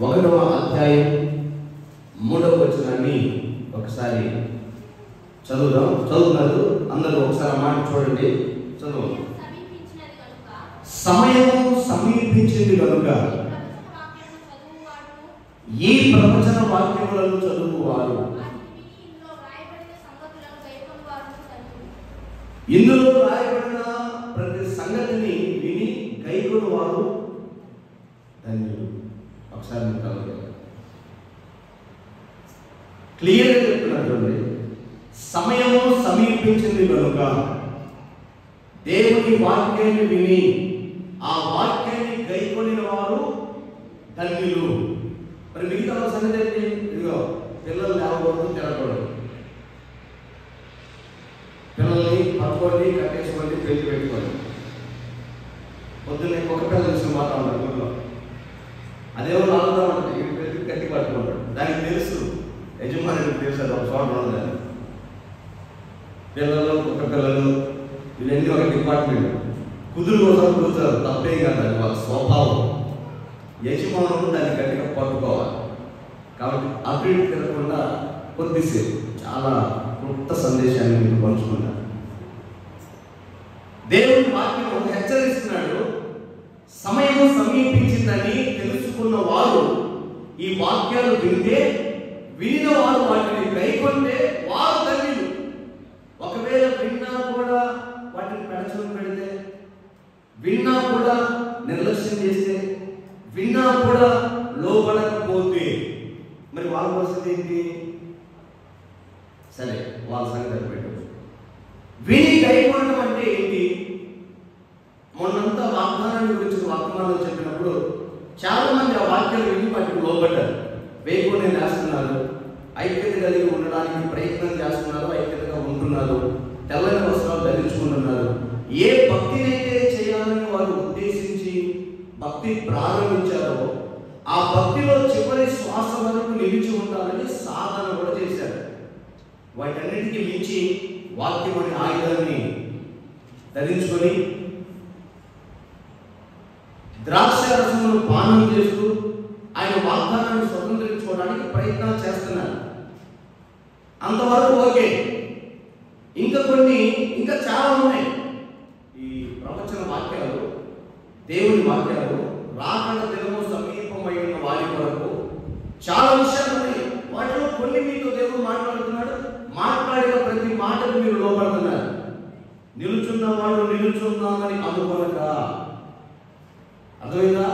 1వ అధ్యాయం 3వ వచనాన్ని ఒకసారి చదువుతున్నారు అందరూ ఒకసారి మాట చూడండి. చదువు. సమయము సమీపించింది కనుక ఈ ప్రవచన వాక్యములను చదువువారు ఇందులో రాయబడిన ప్రతి సంగతిని విని గైకొను వారు ధన్యులు. ఒకసారి క్లియర్గా చెప్తున్నట్టు సమయము సమీపించింది కనుక దేవుని వాక్యాన్ని విని ఆ వాక్యాన్ని గైకొనిన వారు ధన్యులు. మరి మిగతా సంగతి ఏంటి? ఇదిగో పిల్లలు లేవకూడదు, తినకూడదు, పిల్లల్ని పట్టుకోండి, కట్టేసుకోండి, పెళ్లి పెట్టుకోండి. పొద్దున్నే ఒక పిల్లల విషయం మాట్లాడారు ఊళ్ళో. అదేమో నాలుగులో ఉంటుంది, పెళ్లి కట్టి పట్టుకుంటాడు. దానికి తెలుసు, యజమానికి తెలుసు అది ఒక చోట ఉండదని. పిల్లలు ఒక పిల్లలు వీళ్ళన్నీ ఒక డిపార్ట్మెంట్ కుదురు కోసం కూర్చోరు, తప్పేం కాదు, అది వాళ్ళ స్వభావం. యజమానులు దాన్ని గట్టిగా పట్టుకోవాలి. కాబట్టి అటు ఇటు తిరగకుండా కొద్దిసేపు చాలా క్లుప్త సందేశాన్ని మీకు పంచుకున్నాను. దేవుని వాక్యం హెచ్చరిస్తున్నాడు, సమయం సమీపించిందని తెలుసుకున్న వారు ఈ వాక్యాలు వింటే, వినిన వారు వాటిని గైకొంటే వారు ధన్యులు. ఒకవేళ విన్నా కూడా వాటిని పెడచడం పెడితే, విన్నా కూడా నిర్లక్ష్యం చేస్తే, విన్నా కూడా లోబడకపోతే మరి వాళ్ళ పరిస్థితి ఏంటి? సరే, వాళ్ళ సంగతి పెట్టు. విని గైకొనడం అంటే ఏంటి? మొన్నంతా వాగ్దానాన్ని గురించి వర్తమానం చెప్పినప్పుడు చాలా మంది ఆ వాక్యాలు విని వాటికి లోబడ్డారు, వేయకుండా చేస్తున్నారు, ఐక్యత కలిగి ఉండడానికి ప్రయత్నం చేస్తున్నారు, ఐక్యతగా ఉంటున్నారు, తెల్లని వస్త్రాలు ధరించుకుంటున్నారు. ఏ భక్తినైతే చేయాలని వారు ఉద్దేశించి భక్తి ప్రారంభించారో ఆ భక్తిలో చివరి శ్వాస వరకు నిలిచి ఉండాలని సాధన కూడా చేశారు. వాటన్నిటికీ మించి వాక్యం అనే ఆయుధాన్ని ధరించుకొని ద్రాక్ష రసమును పానం చేస్తూ ఆయన వాగ్దానాన్ని స్వతంత్రించుకోవడానికి ప్రయత్నాలు చేస్తున్నారు. అంతవరకు ఓకే. ఇంకా చాలా ఉన్నాయి. ఈ ప్రవచన వాక్యాలు, దేవుని వాక్యాలు, రాకడ దినము సమీపమైన వారి కొరకు చాలా విషయాలు ఉన్నాయి. వాటిలో కొన్ని మీతో దేవుడు మాట్లాడుతున్నాడు. మాట్లాడిన ప్రతి మాటకు మీరు లోపడుతున్నారు. నిలుచున్నవాడు నిలుచున్నామని అనుకోనక, అర్థమైందా?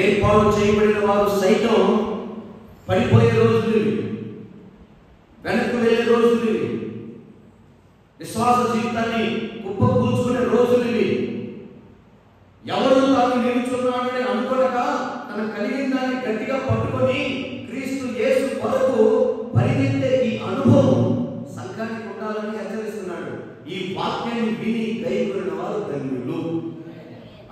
ఏర్పాటు చేయబడిన వారు సైతం పడిపోయే రోజులు ఇవి, వెనక్కి వెళ్ళే రోజులు ఇవి, విశ్వాస జీవితాన్ని కుప్పకూల్చుకునే రోజులు ఇవి. ఎవరు తాను నిలుచున్నాడని అనుకోనక తన కలిగిన దాన్ని గట్టిగా పట్టుకొని క్రీస్తు యేసు కొరకు పరిగెత్తే ఈ అనుభవం సంఘానికి ఉండాలని హెచ్చరిస్తున్నాడు. ఈ వాక్యాన్ని విని గైకొనిన వారు ధన్యులు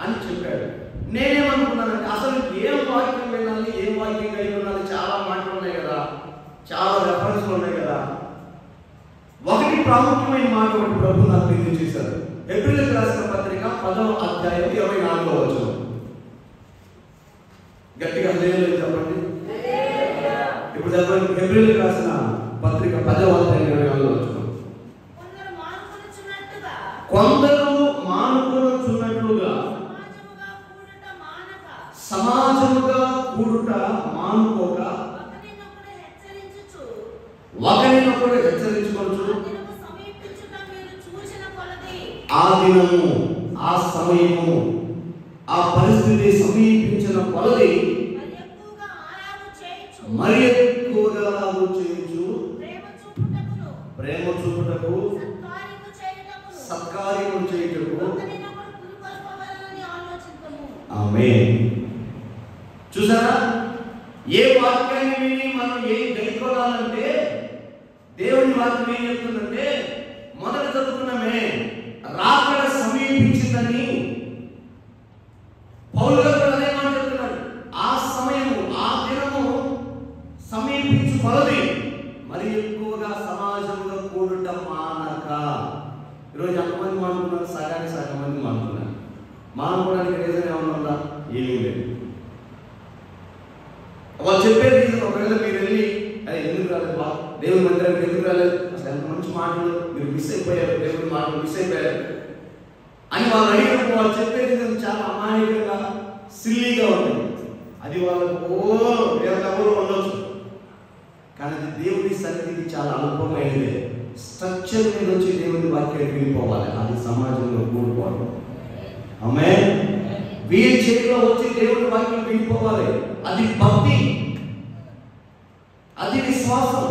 అని చెప్పాడు. నేనేమనుకున్నానంటే, అసలు ఏం వాక్యం వినాలి, ఏం వాక్యం గైకొనాలి? చాలా మాటలు ఉన్నాయి కదా, చాలా రెఫరెన్స్లు ఉన్నాయి కదా. ఒకటి ప్రాముఖ్యమైన మాట ఒకటి ప్రభు నాకు తెలియజేశారు. హెబ్రీయులకు రాసిన పత్రిక 10వ అధ్యాయం 24వ వచనం. గట్టిగా హల్లెలూయా చెప్పండి. ఇప్పుడు చెప్పండి. హెబ్రీయులకు రాసిన పత్రిక 10వ అధ్యాయం 24వ వచనం. కొందరు మానుకొనుచున్నట్లుగా సమాజముగా కూడుట మానుకోక ఒకరినొకడు హెచ్చరించుకొనుచు ఆ దినము, ఆ సమయము, ఆ పరిస్థితి సమీపించిన కొలది మరి ఎక్కువగా చేయొచ్చు, ప్రేమ చూపుటకు, సత్కార్యము చేయుటకు. ఆమేన్. చూసారా? ఏ వాక్యాన్ని విని మనం ఏం గైకొనాలంటే, దేవుని వాక్యం ఏం చెప్తుందంటే, మొదట చదువుకున్నామే, రాకడ సమీపించిందని. పౌలు గారు అదే మాట చెప్తున్నాడు. ఆ సమయము, ఆ దినము సమీపించు కొలది మరి ఎక్కువగా సమాజంలో కూడుట మానక. ఈరోజు ఎంతమంది మానుకున్నారు? సగానికి సగం మంది మానుకున్నారు. మానుకోవడానికి రీజన్ ఏమన్నా ఉందా? ఏమీ లేదు. ఒకవేళ మీరు వెళ్ళి అదే ఎందుకు రాలేదు బా దేవుని మందిరానికి ఎందుకు రాలేదు, అసలు ఎంత మంచి మాటలు మీరు మిస్ అయిపోయారు, దేవుని మాటలు మిస్ అయిపోయారు అని వాళ్ళు అడిగినప్పుడు వాళ్ళు చెప్పేది చాలా అమాయకంగా సిల్లీగా ఉంటుంది. అది వాళ్ళకు వేరెవరో ఉండొచ్చు, కానీ అది దేవుని సన్నిధికి చాలా అల్పమైనదే. స్ట్రక్చర్ మీద వచ్చి దేవుని వాక్యాన్ని వెళ్ళిపోవాలి, అది సమాజంలో కూడుకోవడం. ఆమేన్. వీరి చేతిలో వచ్చి దేవుని వాక్యం వెళ్ళిపోవాలి, అది భక్తి, అది విశ్వాసం.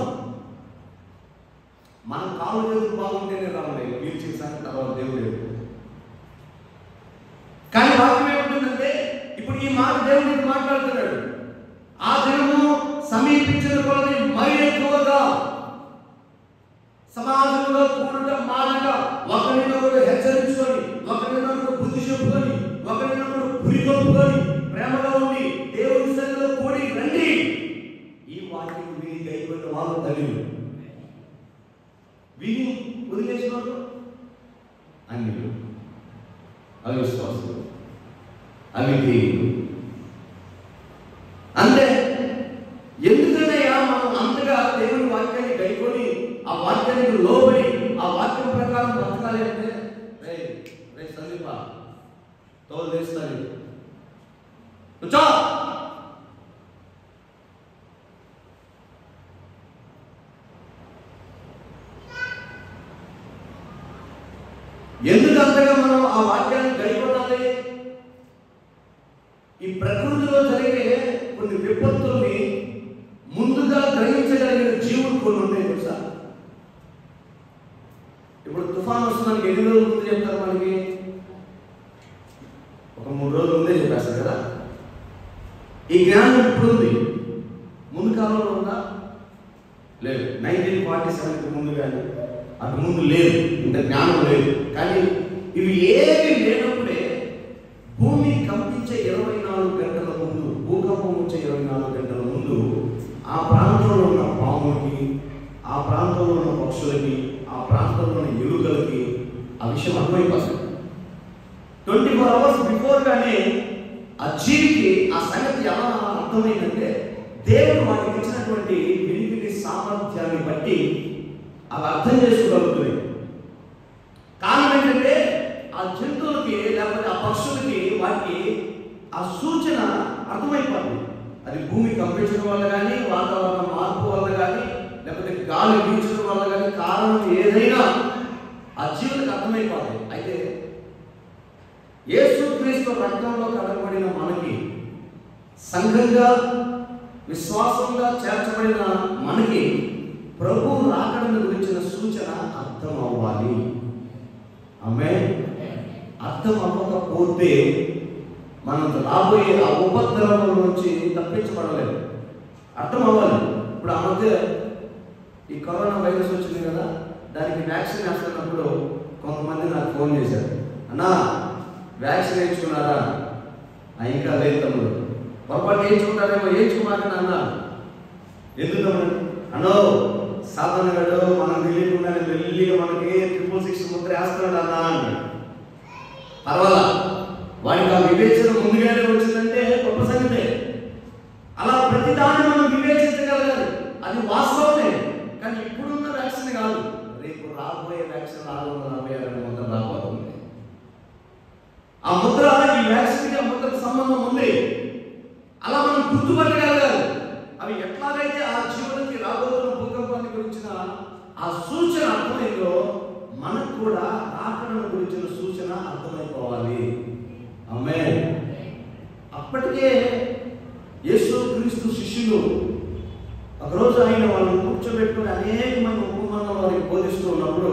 మన కాలు చేతులు బాగుంటేనే రావాలి, వీరు చేసిన తర్వాత దేవుడు. కానీ వాక్యం ఏముంటుందంటే ఇప్పుడు ఈ మాట దేవుడికి మాట్లాడుతున్నాడు, ఆ దినము సమీపించిన కొలది మరి ఎక్కువగా సమాజంలో కూడట మానక ఒకరినొకరు హెచ్చరించుకొని, ఒకరినొకరు బుద్ధి చెప్పుకొని, ఒకరినొకరు పురికొప్పుకొని ప్రేమగా ఉండి దేవుని సన్నిధిలో కూడి రండి. ఈ వాక్యం విని గైకొన్న వాళ్ళు ధన్యులు, విని వదిలేసిన వాళ్ళు అన్యులు, అవిశ్వాసులు, అవిధేయులు. అంతే. ఎందుకనయ్యా మనం అంతగా దేవుని వాక్యాన్ని గైకొని ఆ వాక్యానికి లోబడి ఆ వాక్యం ప్రకారం బతకాలి అంటే రే సందీప తోలు తెస్తాను కూర్చో. ఎందుకు అంతగా మనం ఆ వాక్యాన్ని గైకొనాలి? ఈ ప్రకృతిలో జరిగే కొన్ని విపత్తుల్ని ముందుగా గ్రహించగలిగిన జీవులు కొన్ని ఉన్నాయి తెలుసా? ఇప్పుడు తుఫాన్ వస్తున్నానికి ఎన్ని రోజుల ముందు చెప్తారు మనకి? ఒక 3 రోజుల ముందే చెప్పేస్తారు కదా. ఈ జ్ఞానం ఇప్పుడు ఉంది, ముందు కాలంలో ఉందా? లేదు. 1947కి ముందు కానీ అటు ముందు లేదు, ఇంత జ్ఞానం లేదు. కానీ ఇవి ఏవి లేనప్పుడే భూమి కంపించే 24 గంటల ముందు, భూకంపం వచ్చే 24 గంటల ముందు ఆ ప్రాంతంలో ఉన్న పాములకి, ఆ ప్రాంతంలో ఉన్న పక్షులకి, ఆ ప్రాంతంలో ఉన్న ఎలుకలకి ఆ విషయం అర్థమైపోతుంది. 24 hours బిఫోర్ గానే ఆ జీవికి ఆ సంగతి ఎలా అర్థమైందంటే దేవుడు వాటికి ఇచ్చినటువంటి వినికిడి సామర్థ్యాన్ని బట్టి అవి అర్థం చేసుకోగలుగుతుంది. కారణం ఏంటంటే ఆ జంతువులకి లేకపోతే ఆ పక్షులకి వాటికి ఆ సూచన అర్థమైపోతుంది. అది భూమి కంపించడం వల్ల కానీ, వాతావరణ మార్పు వల్ల కానీ, లేకపోతే గాలి వీచడం వల్ల కానీ, కారణం ఏదైనా ఆ జీవులకు అర్థమైపోతుంది. అయితే యేసుక్రీస్తు రక్తంలో కడగబడిన మనకి, సంఘంగా విశ్వాసంగా చేర్చబడిన మనకి ప్రభు రాకడను గురించిన సూచన అర్థం అవ్వాలి. ఆమేన్. అర్థం అవ్వకపోతే మనం రాబోయే ఆ ఉపద్రవం నుంచి తప్పించబడలేదు. అర్థం అవ్వాలి. ఇప్పుడు ఆ మధ్య ఈ కరోనా వైరస్ వచ్చింది కదా, దానికి వ్యాక్సిన్ వేస్తున్నప్పుడు కొంతమంది నాకు ఫోన్ చేశారు, అన్నా వ్యాక్సిన్ వేయించుకున్నారా? ఇంకా లేదు తమ్ముడు, పొరపాటు వేయించుకుంటారేమో, వేయించుకున్నారని అన్నా. ఎందుకు అన్నో సాధనగాడు మనం తెలియకుండానే వెళ్ళిగా మనకి 666 ముద్ర వేస్తున్నాడు అన్నా అని. పర్వాలా, వాడికి ఆ వివేచన ముందుగానే వచ్చిందంటే గొప్ప సంగతే. అలా ప్రతిదాన్ని మనం వివేచించగలగాలి, అది వాస్తవమే. కానీ ఇప్పుడున్న వ్యాక్సిన్ కాదు, రేపు రాబోయే వ్యాక్సిన్ 646 ముద్ర రాబోతుంది. ఆ ముద్ర, ఈ వ్యాక్సిన్కి ఆ ముద్రకు సంబంధం ఉంది. అలా మనం గుర్తుపట్టగలగాలి. అవి ఎట్లాగైతే ఆ జీవులకి రాబోతున్న భూకంపాన్ని గురించిన ఆ సూచన అర్థమైందో మనకు కూడా రాకడను గురించిన సూచన అర్థమైపోవాలి. ఆమేన్. అప్పటికే యేసుక్రీస్తు శిష్యులు ఒకరోజు ఆయన వాళ్ళని కూర్చోబెట్టుకుని అనేక మంది ఉపమానాలు వారికి బోధిస్తూ ఉన్నప్పుడు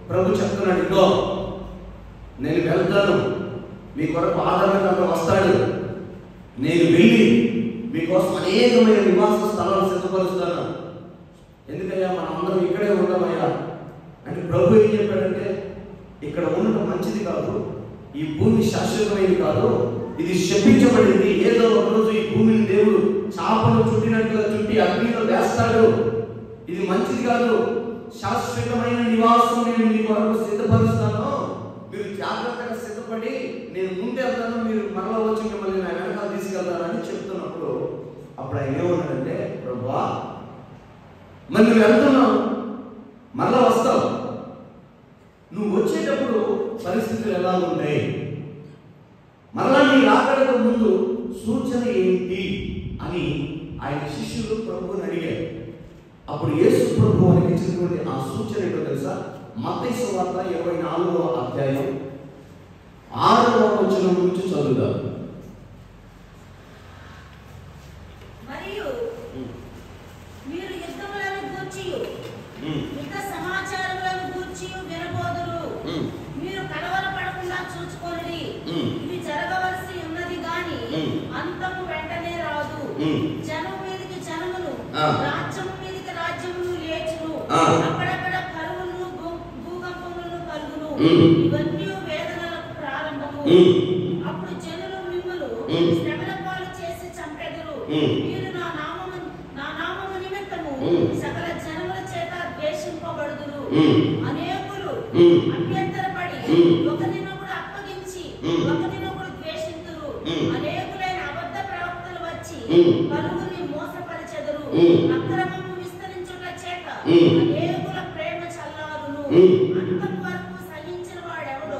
ప్రభు చెప్తున్నాడు, ఇదో నేను వెళ్తాను, మీ కొరకు ఆదరణకర్త వస్తాడు, నేను వెళ్ళి మీకోసం అనేకమైన నివాస స్థలాలు సిద్ధపరుస్తాను. ఎందుకయ్యా మనం అందరం ఇక్కడే ఉంటామయ్యా అంటే ప్రభు ఏం చెప్పాడంటే, ఇక్కడ ఉండటం మంచిది కాదు, ఈ భూమి శాశ్వతమైనది కాదు, ఇది శపించబడింది. ఏదో ఒక రోజు ఈ భూమిని దేవుడు చాపలు చుట్టినట్టుగా చుట్టి అగ్నిలో వేస్తాడు. ఇది మంచిది కాదు. శాశ్వతమైన నివాసం నేను మీ కొరకు సిద్ధపరుస్తాను, మీరు జాగ్రత్తగా సిద్ధపడి నేను ముందు వెళ్తాను, మీరు మరలా వచ్చి మిమ్మల్ని నా వెనకాల తీసుకెళ్తానని చెప్తున్నప్పుడు అప్పుడు ఆయన ఏమన్నాడంటే, ప్రభువా మరి నువ్వు వెళ్తున్నావు, మరలా వస్తావు, నువ్వు వచ్చేటప్పుడు పరిస్థితులు ఎలా ఉంటాయి, మరలా నీ రాకడకు ముందు సూచన ఏంటి అని ఆయన శిష్యులు ప్రభువుని అడిగారు. అప్పుడు యేసు ప్రభు వారికి ఇచ్చినటువంటి ఆ సూచన ఏంటో తెలుసా? మత్తయి సువార్త 24వ అధ్యాయం 6వ వచనం నుంచి చదువుదాం. మరియు మీరు యుద్ధములను గూర్చియు యుద్ధ సమాచారములను గూర్చియు వినబోదురు. మీరు కలవరపడకుండా చూచుకొనుడి. ఇవి జరగవలసి ఉన్నది గాని అంతము వెంటనే రాదు. జనము మీదకి జనమును, రాజ్యము మీదకి రాజ్యమును లేచును. అక్కడక్కడ కరువును, భూకంపములను కలుగును. ఇవన్నీ వేదనలకు ప్రారంభము. అప్పుడు జనులు మిమ్ములు శ్రమల పాలు చేసి చంపెదరు. మీరు నా నామము నిమిత్తము సకల జనముల చేత ద్వేషింపబడుదురు. అనేకులు అభ్యంతరపడి ఒకరినొకడు అప్పగించి ఒకరినొకడు ద్వేషింతురు. అనేకులైన అబద్ధ ప్రవక్తలు వచ్చి పలువురిని మోసపరచెదరు. అక్రమము విస్తరించుట చేత అనేకుల ప్రేమ చల్లారును. అంతం వరకు సహించిన వాడెవడో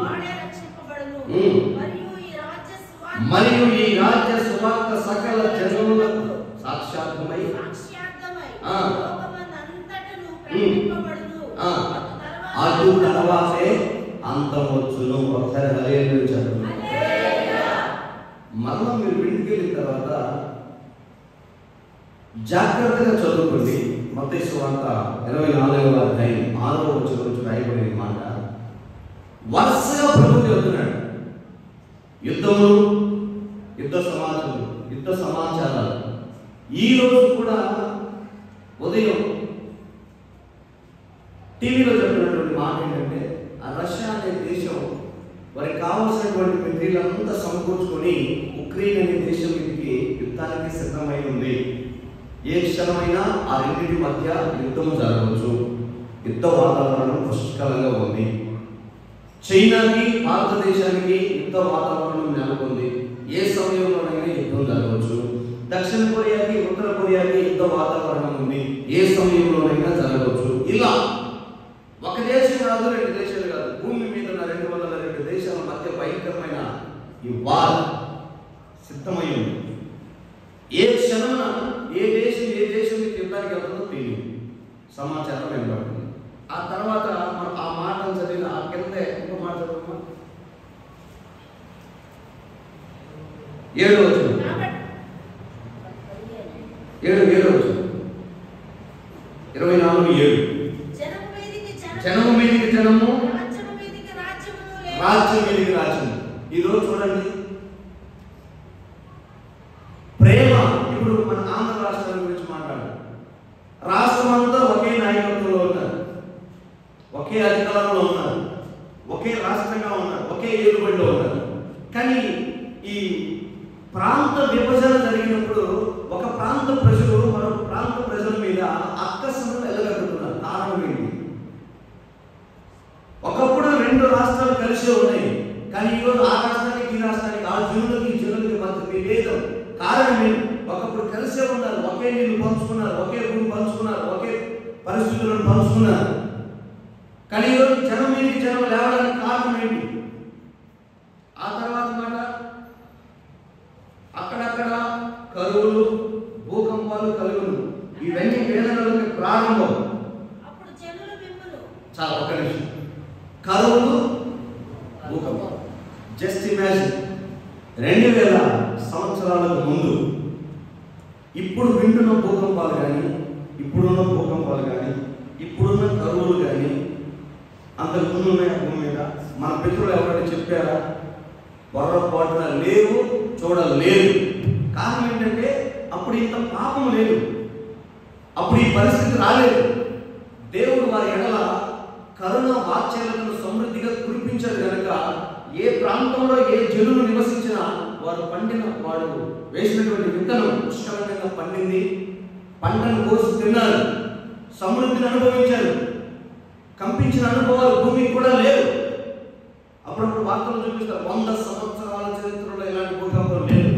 వాడే రక్షింపబడును. మరియు ఈ రాజ్య సువార్త సకల జనములకు సాక్షాత్మై లోకమందంతటను ప్రకటింపబడును. అటు తర్వాతే అంతం వచ్చును. ఒకసారి హల్లెలూయా చెప్పండి. మరలా మీరు ఇంటికి వెళ్ళిన తర్వాత జాగ్రత్తగా చదువుకోండి. మత్తయి సువార్త 24వ అధ్యాయం 6వ వచనం నుంచి రాయబడిన మాట వరుసగా ప్రభు చెబుతున్నాడు. యుద్ధములు, యుద్ధ సమాచారాలు. ఈ రోజు కూడా ఉదయం టీవీలో చెప్పినటువంటి మాట ఏంటంటే, ఆ రష్యా అనే దేశం వారికి కావలసినటువంటి మెటీరియల్ అంతా సమకూర్చుకొని ఉక్రెయిన్ అనే దేశం మీదకి యుద్ధానికి సిద్ధమై ఉంది. ఏ క్షణమైనా ఆ రెండింటి మధ్య యుద్ధం జరగవచ్చు. యుద్ధ వాతావరణం పుష్కలంగా ఉంది. చైనాకి భారతదేశానికి యుద్ధ వాతావరణం నెలకొంది. ఏ సమయంలోనైనా యుద్ధం జరగవచ్చు. దక్షిణ కొరియాకి ఉత్తర కొరియాకి యుద్ధ వాతావరణం ఉంది. ఏ సమయంలోనైనా జరగవచ్చు. ఇలా ఒక దేశం కాదు, 2 దేశాలు కాదు, భూమి మీద ఉన్న 202 దేశాల మధ్య భయంకరమైన ఈ వార్ సిద్ధమై ఉంది. ఏ క్షణమున ఏ దేశం యుద్ధానికి వెళ్తుందో తెలియదు. సమాచారం వెంబడుతుంది. ఆ తర్వాత మనం ఆ మాటను చదివిన ఆ కింద ఇంకో మాట చదువు. 7వ వచనం 24:7 జనము మీదికి జనము, రాజ్యం మీదికి రాజ్యము. ఈరోజు చూడండి, ప్రేమ. ఇప్పుడు మన ఆంధ్ర రాష్ట్రాల గురించి మాట్లాడాలి. రాష్ట్రం అంతా ఒకే నాయకత్వంలో ఉన్నారు, ఒకే అధికారంలో ఉన్నారు, ఒకే రాష్ట్రంగా ఉన్నారు, ఒకే ఏలుబడిలో ఉన్నారు. కానీ ఈ ప్రాంత విభజన జరిగినప్పుడు ఒక ప్రాంత ప్రజలు మరొక ప్రాంత ప్రజల మీద అక్కసును వెళ్ళగలుగుతున్నారు. కారణం ఏంటి? ఒకప్పుడు 2 రాష్ట్రాలు కలిసే ఉన్నాయి. కానీ ఈరోజు ఆ రాష్ట్రానికి ఈ రాష్ట్రానికి, ఆ జనులకి మధ్య విభేదం. కారణం ఏంటి? ఒకప్పుడు కలిసే ఉన్నారు, ఒకే నీళ్లు పంచుకున్నారు, ఒకే భూమి పంచుకున్నారు, ఒకే పరిస్థితులను పంచుకున్నారు. కానీ ఈరోజు జనం మీదకి జనం లేవడానికి కారణం ఏంటి? ఆ తర్వాత మాట అక్కడక్కడ కరువులు, భూకంపాలు కలుగును. ఇవన్నీ వేదనలకు ప్రారంభం. చాలా ఒక నిమిషం. కరువులు, భూకంపం. జస్ట్ ఇమాజిన్, 2000 సంవత్సరాలకు ముందు ఇప్పుడు వింటున్న భూకంపాలు కానీ, ఇప్పుడున్న భూకంపాలు కానీ, ఇప్పుడున్న కరువులు కానీ అంతకు ముందు ఉన్నాయా భూమి మీద? మన పితరులు ఎవరైనా చెప్పారా? పొరపాటున లేవు, చూడలేదు. కారణం ఏంటంటే అప్పుడు ఇంత పాపం లేదు, అప్పుడు ఈ పరిస్థితి రాలేదు. దేవుడు వారి ఎడల కరుణ వాత్సల్యతను సమృద్ధిగా కురిపించాడు కనుక ఏ ప్రాంతంలో ఏ జనులు నివసించినా వాడు వేసినటువంటి విత్తనం పుష్కలంగా పండింది. పంటను కోసి తిన్నారు, సమృద్ధిని అనుభవించారు. కంపించిన అనుభవాలు భూమికి కూడా లేవు. అప్పుడప్పుడు వార్తలు చూపిస్తారు, 100 సంవత్సరాల చరిత్రలో ఇలాంటి భూకంపం లేదు.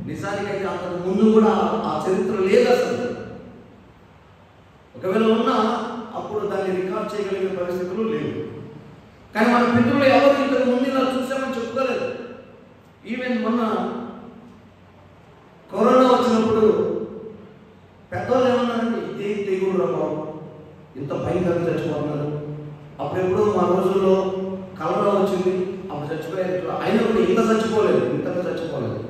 నిజానికైతే అంతకు ముందు ముందు కూడా ఆ చరిత్ర లేదు అసలు. ఒకవేళ ఉన్నా అప్పుడు దాన్ని రికార్డ్ చేయగలిగే పరిస్థితులు లేవు. కానీ మన పితరులు ఎవరు ఇంతకు ముందు ఇలా చూసామని చెప్పుకోలేదు. ఈవెన్ మొన్న కరోనా వచ్చినప్పుడు పెద్దవాళ్ళు ఏమన్నారంటే ఇదే తెగులు రాబాబు, ఇంత భయంకరంగా చచ్చిపోతున్నారు. అప్పుడెప్పుడు మా రోజుల్లో కలరా వచ్చింది, అప్పుడు చచ్చిపోయారు. అయినా కూడా ఇంత చచ్చిపోలేదు, ఇంతగా చచ్చిపోలేదు,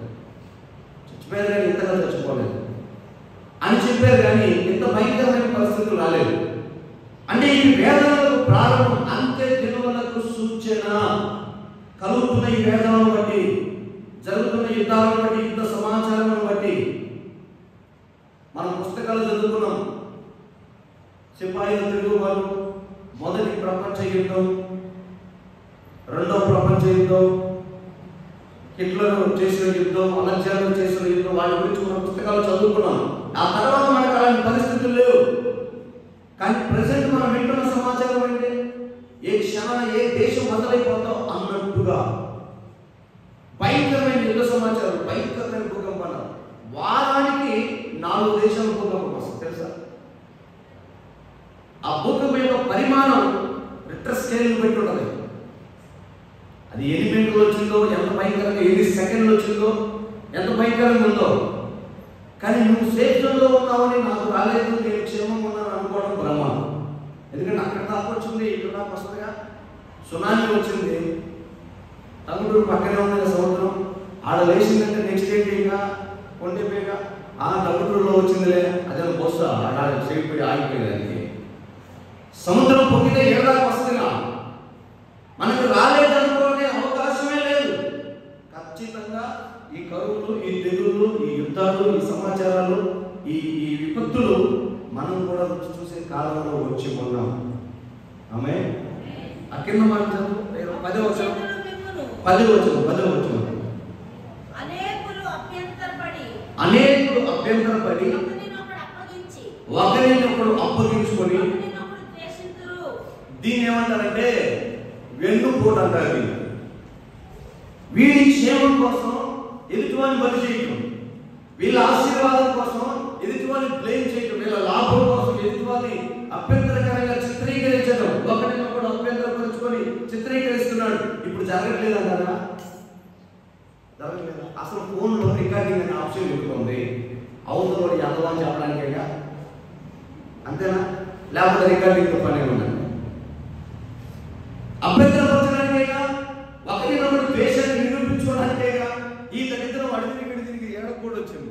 చచ్చిపోయారు కానీ ఇంతగా చచ్చిపోలేదు అని చెప్పారు. కానీ ఇంత భయంకరమైన పరిస్థితులు రాలేదు. అంటే ఈ వేదనలకు ప్రారంభం, అంత్య దినములకు సూచన. కలుగుతున్న ఈ వేదనను బట్టి, జరుగుతున్న యుద్ధాలను బట్టి, యుద్ధ సమాచారాలను బట్టి మనం పుస్తకాలు చదువుకున్నాం. సిపాయిల తిరుగుబాటు, మొదటి ప్రపంచ యుద్ధం, రెండవ ప్రపంచ యుద్ధం, హిట్లర్ చేసిన యుద్ధం, అలెగ్జాండర్ చేసిన యుద్ధం, వాటి గురించి మన పుస్తకాలు చదువుకున్నాం. ఆ తర్వాత మనకు అలాంటి పరిస్థితులు లేవు. కానీ ప్రజెంట్ మనం వింటున్న సమాచారం ఏంటి? ఏ క్షణాన ఏ దేశం మొదలైపోతాం అన్నట్టుగా భయంకరమైన యుద్ధ సమాచారం, భయంకరమైన భూకంపాలు. వారానికి 4 దేశాల భూకంపం వస్తుంది తెలుసా? ఆ భూకంపం యొక్క పరిమాణం రిక్టర్ స్కేల్ పెట్టి ఉన్నది. అది ఎన్ని మినిట్లు వచ్చిందో, ఎంత భయంకరంగా, ఎన్ని సెకండ్లు వచ్చిందో, ఎంత భయంకరంగా ఉందో. కానీ నువ్వు సేఫ్ జోన్లో ఉన్నావని, నాకు రాలేదు, నేను క్షేమంగా ఉన్నాను అనుకోవడం భ్రమ. ఎందుకంటే అక్కడ దాకా వచ్చింది, ఇక్కడ దాకా వస్తుందిగా. సునామీ వచ్చింది, తమ్ముడు పక్కనే ఉన్న సముద్రం, ఆడ లేచిందంటే నెక్స్ట్ ఏంటి ఇంకా కొండేపోయిగా ఆ తమ్ముడులో వచ్చిందిలే, అదే బొస్తా ఆడ చేయిపోయి ఆగిపోయేదానికి. సముద్రం పొంగితే ఏడాది వస్తుందిగా, మనకు రాలేదనుకోనే అవకాశమే లేదు. ఖచ్చితంగా ఈ కరువులు, ఈ తెగుళ్ళు, ఈ యుద్ధాలు, ఈ సమాచారాలు, ఈ విపత్తులు మనం కూడా చూసే కాలంలో వచ్చి ఉన్నాం. ఆమె ఆ కింద మాట 10వ వచనం అనేకులు అభ్యంతరపడి ఒకరినొకడు అప్పగించుకొని, దీన్ని ఏమంటారంటే వెన్నుపోటు అంటారు. వీడి క్షేమం కోసం ఎదుటివాడిని బలి చేయటం, వీళ్ళ ఆశీర్వాదం కోసం ఎదుటివాడిని బ్లేమ్ చేయటం, వీళ్ళ లాభం కోసం ఎదుటివాడిని అభ్యంతరకరంగా చిత్రీకరించడం, ఒకరినొకడు అభ్యంతరపరుచుకొని చిత్రీకరిస్తున్నాడు. ఇప్పుడు జరగట్లేదు అంటారా? జరగట్లేదు. అసలు ఫోన్లో రికార్డింగ్ అనే ఆప్షన్ ఉంటుంది. అవతల వాడు ఎంతవా చెప్పడానికేగా, అంతేనా? లేకపోతే రికార్డింగ్తో పని ఉందండి. అభ్యంతరపరచడానికేగా, ఒకరినొకరు ద్వేషాన్ని నిరూపించుకోవడానికేగా. ఈ దరిద్రం అడిగి దీనికి ఏడకు కూడా వచ్చింది.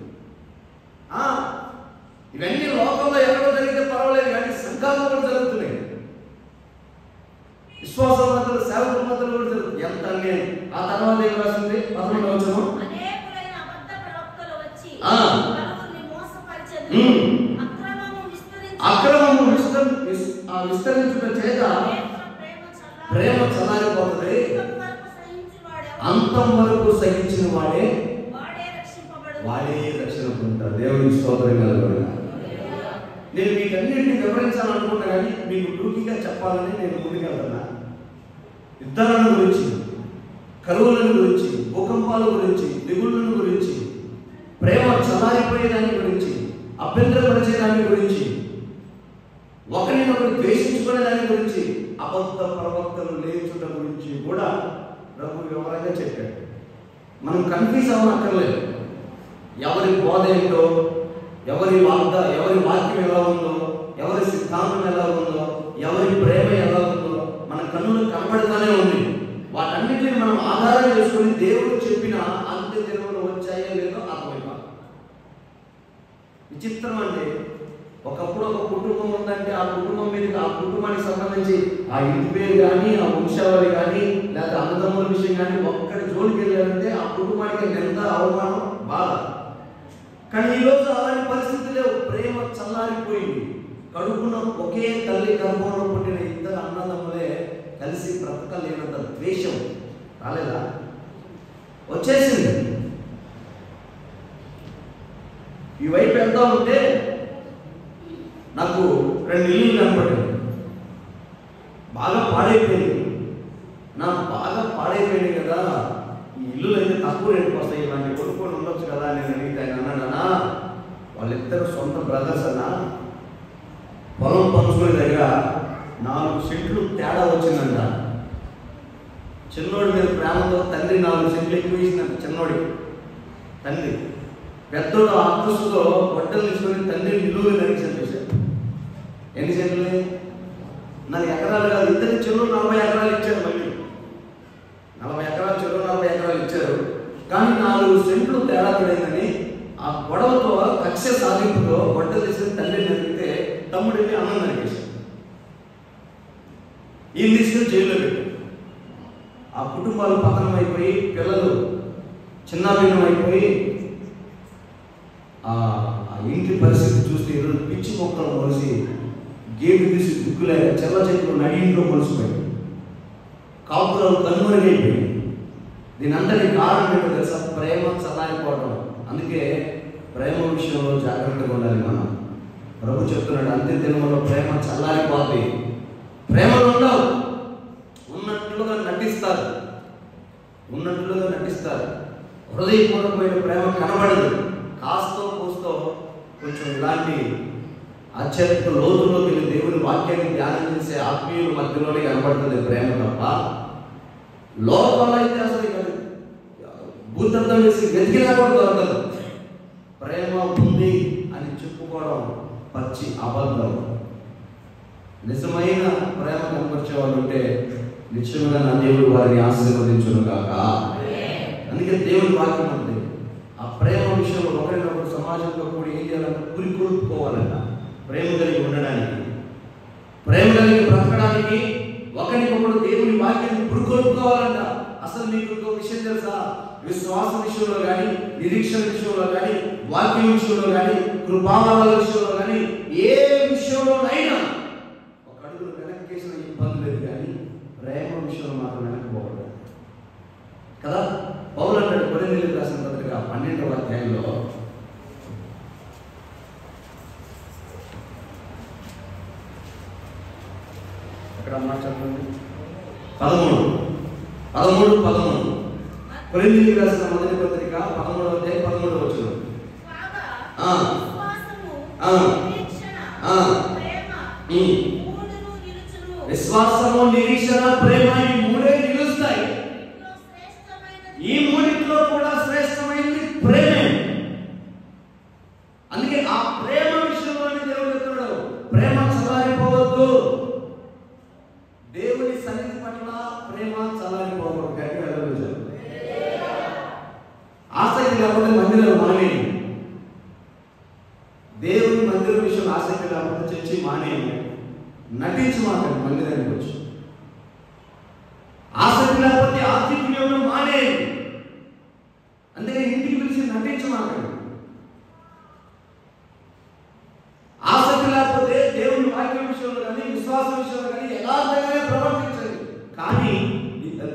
ఇవన్నీ లోకంలో ఎక్కడో జరిగితే పర్వాలేదు, కానీ సంఘాల్లో కూడా జరుగుతున్నాయి. విశ్వాసం మధ్యలో, సేవకుల మధ్యలో కూడా జరుగుతుంది. ఎంత అన్యాయం. ఆ తర్వాత ఏం రాసింది? 11వ వచనం, అక్రమము విస్తరించుట చేత ప్రేమ చల్లారిపోతుంది. అంతం వరకు సహించిన వాడే రక్షణ పొందుతాడు. దేవునికి స్తోత్రం కలుగును. నేను వీటన్నిటిని వివరించాలనుకున్నా, కానీ మీకు టూకీగా చెప్పాలని నేను ముందుకెళ్తున్నా. యుద్ధాలను గురించి, కరువులను గురించి, భూకంపాల గురించి, దిగుళ్ళను గురించి, ప్రేమ చల్లారిపోయేదాని గురించి, అభ్యంతరపరిచేదాని గురించి, ఒకరినొకరు ద్వేషించుకునే దాని గురించి, అబద్ధ ప్రవక్తలు లేచుట గురించి కూడా ప్రభు వివరంగా చెప్పాడు. మనం కన్ఫ్యూజ్ అవ్వనక్కర్లేదు. ఎవరి బోధ ఏంటో, ఎవరి వాక్యం ఎలా ఉందో, ఎవరి సిద్ధాంతం ఎలా ఉందో, ఎవరి ప్రేమ ఎలా ఉందో మన కన్నులు కనబడుతూనే ఉంది. వాటన్నిటిని మనం ఆధారం చేసుకుని దేవుడు చెప్పిన అంత్య దినములు వచ్చాయో లేదో అర్థమైపోవాలి. విచిత్రం అంటే, ఒకప్పుడు ఒక కుటుంబం ఉందంటే ఆ కుటుంబం మీద, ఆ కుటుంబానికి సంబంధించి ఆ ఇంటి పేరు కానీ, ఆ వంశావళి కానీ, లేదా అన్నదమ్ముల విషయం కానీ ఒక్కడి జోలికి వెళ్ళారంటే ఆ కుటుంబానికి ఎంత అవమానం, బాధ. కానీ ఈరోజు అలాంటి పరిస్థితి లేవు. ప్రేమ చల్లారిపోయింది. కడుపున ఒకే తల్లి గర్భంలో పుట్టిన ఇద్దరు అన్నదమ్ములే కలిసి బ్రతకలేనంత ద్వేషం రాలేదా? వచ్చేసింది. ఈ వైపు వెళ్తా ఉంటే నాకు 2 ఇల్లు కనపడింది. బాగా పాడైపోయింది. బాగా పాడైపోయింది కదా, ఈ ఇల్లులు అయితే తక్కువ రేటుకు వస్తాయి, ఇలాంటి కొనుక్కొని ఉండొచ్చు కదా. నేను అడిగితే ఆయన అన్నాడన్నా, వాళ్ళిద్దరు సొంత బ్రదర్స్ అన్న. పొలం పంచుకునే దగ్గర 4 సెంట్లు తేడా వచ్చిందంట. చిన్నోడి మీద ప్రేమతో తండ్రి 4 సెంట్లు ఎక్కువ ఇచ్చిందంట చిన్నోడికి. తండ్రి పెద్దోడు ఆకృష్టితో బట్టలు తీసుకొని తండ్రి నిలువుగా నరికి చంపేశాడు. ఎన్ని సెంట్లు? 4 ఎకరాలు కాదు, ఇద్దరు చెరువు 40 ఎకరాలు ఇచ్చారు. మళ్ళీ 40 ఎకరాలు చెరువు 40 ఎకరాలు ఇచ్చారు. కానీ 4 సెంట్లు తేడా పడిందని ఆ గొడవతో కక్ష సాధింపుతో బట్టలు తీసుకొని తండ్రిని నరికితే తమ్ముడిని అన్నం నరికేశాడు. ఈయన తీసుకొని జైల్లో పెట్టాడు. ఆ కుటుంబాలు పతనం అయిపోయి పిల్లలు చిన్నాభిన్నం అయిపోయి ఆ ఇంటి పరిస్థితి చూస్తే ఈరోజు పిచ్చి మొక్కలు మొలిసి గేటు తీసి దిక్కులే చెల్ల చెట్లు నడింట్లో మొలిసిపోయాయి. కాపురాలు కనుమరుగైపోయాయి. దీని అంతటి కారణం ఏంటో తెలుసా? ప్రేమ చల్లారిపోవడం. అందుకే ప్రేమ విషయంలో జాగ్రత్తగా ఉండాలి మనం. ప్రభు చెప్తున్నాడు, అంత్య దినములో ప్రేమ చల్లారిపోతుంది. ప్రేమలు ఉండవు, ఉన్నట్లుగా నటిస్తారు. హృదయపూర్వకమైన ప్రేమ కనబడదు. కాస్తో కూస్తో కొంచెం ఇలాంటి ఆధ్యాత్మిక లోతుల్లోకి వెళ్ళి దేవుని వాక్యాన్ని ధ్యానం చేసే ఆత్మీయుల మధ్యలోనే కనబడుతుంది ప్రేమ తప్ప. లోకంలో అయితే అసలు భూతంతో వేసి వెతికినా కూడా దొరకదు. ప్రేమ ఉంది అని చెప్పుకోవడం పచ్చి అబద్ధం. నిజమైన ప్రేమ కనపరిచే వాళ్ళు ఉంటే నిశ్చయంగా నా దేవుడు వారిని ఆశీర్వదించును గాక. అందుకే దేవుని వాక్యం ఉంది, ఆ ప్రేమ విషయంలో ఒకరినొకరు సమాజంలో కూడా ఏం చేయాలంటే పురికొల్పుకోవాలంట. ప్రేమ కలిగి ఉండడానికి, ప్రేమ కలిగి బ్రతకడానికి ఒకరికొకరు దేవుని వాక్యాన్ని పురికొల్పుకోవాలంట. అసలు మీకు ఇంకో విషయం తెలుసా? విశ్వాసం విషయంలో కానీ, నిరీక్షణ విషయంలో కానీ, వాక్యం విషయంలో కానీ, కృపావరాల విషయంలో కానీ, ఏ విషయంలోనైనా ఒక అడుగులు వెనక్కేసిన ఇబ్బంది లేదు. కానీ ప్రేమ విషయంలో మాత్రం వెనక్కిపోకూడదు కదా. పౌలు అంటాడు కొరింథీయులకు రాసిన పత్రిక 12వ అధ్యాయంలో, అక్కడ మాట్లాడుతుంది 13 కొరింథీయులకు రాసిన మొదటి పత్రిక 13వ అధ్యాయం 13వ వచనం. విశ్వాసము, నిరీక్షణ, ప్రేమ ఈ మూడే నిలుస్తాయి. ఈ మూడిట్లో కూడా శ్రేష్టమైనది ప్రేమే. అందుకే ఆ ప్రేమ విషయంలోనే దేవుడు చెప్తున్నాడు, ప్రేమ చల్లారిపోవద్దు. దేవుని సన్నిధి పట్ల ప్రేమ చల్లారిపోవద్దు. గట్టిగా ఆలోచించాలి. ఆసక్తి లేకపోతే మందిరం మానేయండి. దేవుని మందిరం విషయంలో ఆసక్తి లేకపోతే చర్చి మానేయండి. నటించి మాకండి మందిరానికి వచ్చి. ఆసక్తి లేకపోతే ఆర్థిక వినియోగం మానేయండి. అందుకే ఇంటికి పిలిచి నటించి మాకండి. ఆసక్తి లేకపోతే దేవుని వాక్యం విషయంలో కానీ, విశ్వాసం విషయంలో కానీ యథార్థంగానే ప్రవర్తించండి. కానీ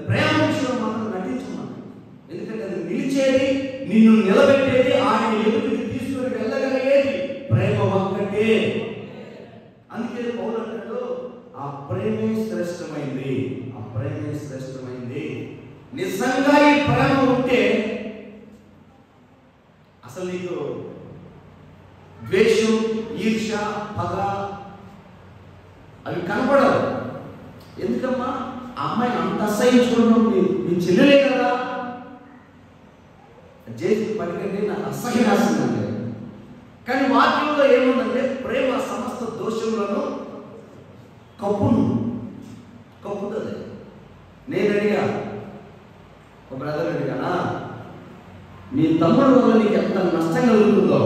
ప్రేమ విషయంలో మాత్రం నటించమాకండి. ఎందుకంటే అది నిలిచేది, నిన్ను నిలబెట్టేది, ఆయన ఎదుటికి తీసుకుని వెళ్ళగలిగేది ప్రేమ ఒక్కటే. అందుకే పౌలు అంటాడు, ఆ ప్రేమే శ్రేష్టమైంది. ఆ ప్రేమే శ్రేష్టమైంది. నిజంగా ఈ ప్రేమ ఉంటే అసలు నీకు ద్వేషం, ఈర్ష్య, పగ అవి కనపడవు. ఎందుకమ్మా? ఆ అమ్మాయిని అంత అసహించుకోవడం మీ చెల్లెలే కదా. చేసి పనికంటే నాకు అసహ్యాసిందండి. కానీ వాక్యంలో ఏముందంటే ప్రేమ సమస్త దోషములను కప్పుతుంది. నేను అడిగా, ఒక బ్రదర్ అడిగానా, మీ తమ్ముడు వల్ల నీకు ఎంత నష్టం కలుగుతుందో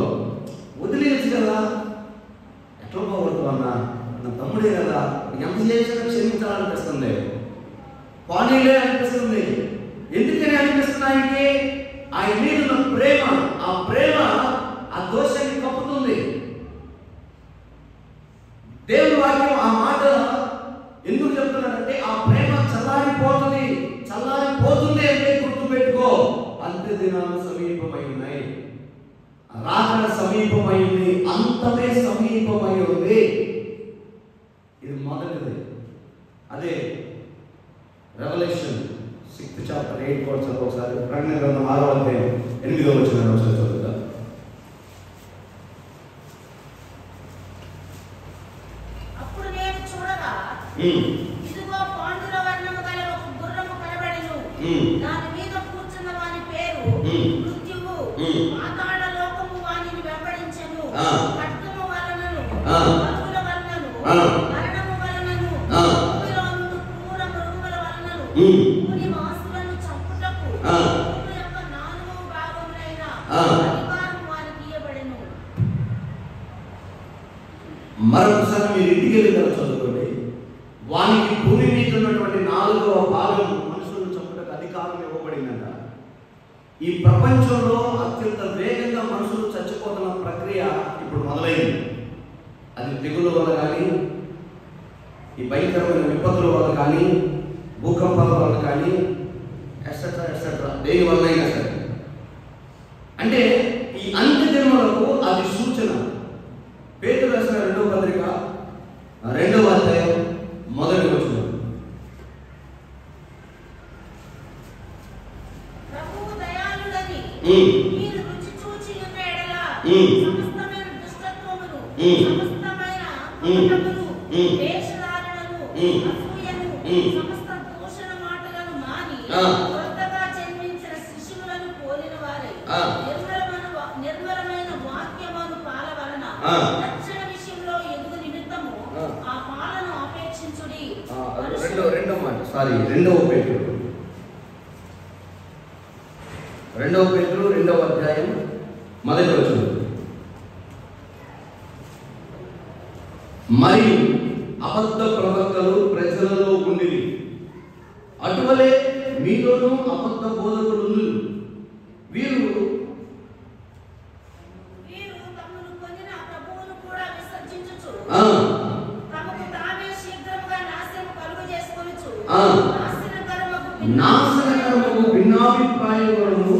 వదిలేయచ్చు కదా. ఎట్లా పోగొడుతు అన్నా, నా తమ్ముడే కదా, ఎంత చేసినా క్షమించాలనిపిస్తుంది, పానీలే అనిపిస్తుంది. ఎందుకని అనిపిస్తుంది? ఆయన మీద ఉన్న ప్రేమ, ఆ ప్రేమ ఆ దోషాన్ని కప్పుతుంది. దేవుని వాక్యం ఆ మాట ఎందుకు చెప్తున్నాడంటే, ఆ ప్రేమ చల్లారిపోతుంది అంటే గుర్తుపెట్టుకో, అంత్య దినాలు సమీపమై ఉన్నాయి, రాకడ సమీపమైంది, అంతమే సమీపమై ఉంది. ఇది మొదటిది. అదే రెవల్యూషన్ 6th chapter 8 వర్స్ ఒకసారి. ప్రకటన గ్రంథం 6వ అధ్యాయం 8వ వచనం ఒకసారి చదువుతా. మృత్యువు పాతాళ లోకము వానిని వెంబడించెను. ఖడ్గము వలనను పరుగుల వలనను మరణము వలనను భూమిలో నుండి క్రూర మృగముల వలనను భూమి వాసులను చంపుటకు భూమి యొక్క 4వ భాగములైన అధికారం వానికి ఇయ్యబడెను. మరొకసారి మీరు ఇంటికి వెళ్ళి చదువుకోండి. వానికి భూమి మీద ఉన్నటువంటి 4వ భాగం మనుషులను చంపుటకు అధికారం ఇవ్వబడిందంట. ఈ ప్రపంచంలో అత్యంత వేగంగా మనుషులు చచ్చిపోతున్న ప్రక్రియ ఇప్పుడు మొదలైంది. అది తెగుల వల్ల కానీ, ఈ భయంకరమైన విపత్తుల వల్ల కానీ, భూకంపాల వల్ల కానీ, ఎక్సెట్రా ఎక్సెట్రా దేని వల్ల అయినా సరే. అంటే ఈ అంత్య దినములకు అది సూచన. పేతురు రాసిన 2వ పత్రిక 2వ అధ్యాయం 1వ వచనం. ప్రభువు దయాళుడని మీరు రుచి చూచి ఉన్న ఎడల సమస్తమైన దుష్టత్వమును, సమస్తమైన కపటమును, వేషధారణను, అసూయను, సమస్త దూషణ మాటలను మాని కొత్తగా జన్మించిన శిశువులను పోలిన వారై నిర్మలమైన వాక్యమును పాల వలన రక్షణ విషయంలో ఎదుగు నిమిత్తము ఆ పాలను అపేక్షించుడి. రెండవ మాట, సారీ, 2వ పేతురు 2వ అధ్యాయం 1వ వచనం. మరియు అబద్ధ ప్రవక్తలు ప్రజలలో ఉండిరి, అటువలే మీలోనూ అబద్ధ బోధకులు. వీరు తమను పొందిన ప్రభువును కూడా విసర్జించుచు తమకు తామే శీఘ్రముగా నాశనము కలుగజేసుకొనుచు నాశనకరమగు భిన్నాభిప్రాయములను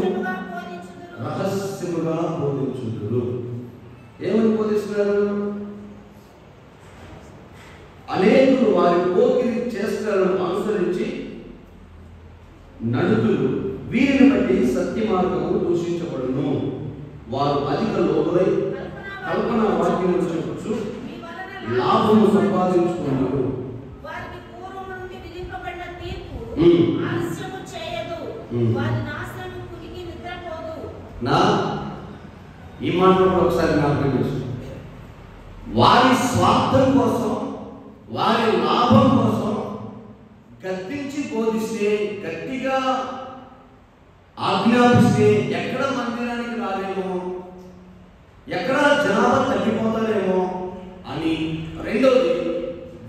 రహస్యముగా బోధించుదురు. ఏమని బోధిస్తున్నారు? అనేకులు వారి పోకిరి చేష్టలను అనుసరించి నడుతులు, వీరిని బట్టి సత్య మార్గము దూషించబడును. వారు అధిక లోబై కల్పన వాక్యములు చెప్పచ్చు లాభము సంపాదించుకున్నారు. వారికి పూర్వము నుండి విధింపబడిన తీర్పు ఆలస్యము చేయదు, వారి నాశనము కునికి నిద్రపోదు. ఈ మాటలు ఒకసారి జ్ఞాపకం చేసుకో. వారి స్వార్థం కోసం, వారి లాభం కోసం గద్దించి బోధిస్తే, గట్టిగా ఆజ్ఞాపిస్తే ఎక్కడ మందిరానికి రాలేమో, ఎక్కడ జనాభా తగ్గిపోతారేమో అని. రెండోది,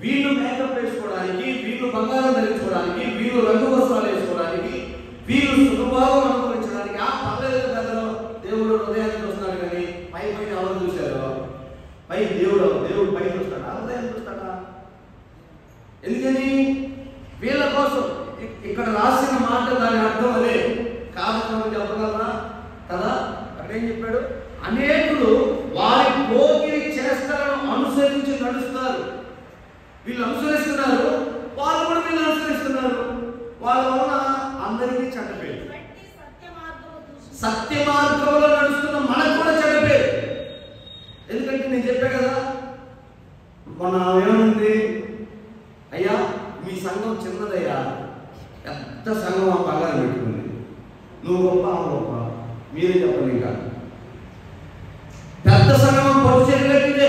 వీళ్ళు మేకప్ వేసుకోవడానికి, వీళ్ళు బంగారం ధరించుకోవడానికి, వీళ్ళు రంగు వస్త్రాలు వేసుకోవడానికి, వీళ్ళు సుఖభావం అనుభవించడానికి ఆ పర్లేదు కథలో దేవుడు హృదయాన్ని చూస్తున్నాడు. కానీ పైన ఎవరు చూశారు? పై దేవుడు పై చూస్తాడా? హృదయాన్ని చూస్తాడా? ఎందుకని? వీళ్ళ కోసం. ఇక్కడ రాసిన మాట దాని అర్థం అదే కారణం చెప్పగలరా కదా? అక్కడ ఏం చెప్పాడు? అనేకులు వారి పోకిరి చేష్టలను అనుసరించి నడుస్తారు. వీళ్ళు అనుసరిస్తున్నారు, వాళ్ళు కూడా వీళ్ళు అనుసరిస్తున్నారు. వాళ్ళ వలన అందరికీ చెడ్డ పేరు. సత్య మార్గంలో నడుస్తున్న మనకు కూడా చెడ్డ పేరు. ఎందుకంటే నేను చెప్పా కదా, మొన్న ఏముంది, అయ్యా మీ సంఘం చిన్నదయ్యా, పెద్ద సంఘం ఆ బంగారం పెట్టుకుంది, నువ్వు గొప్ప ఆమె గొప్ప, మీరే చెప్పండి. ఇంకా పెద్ద సంఘం పొడిచేట్లయితే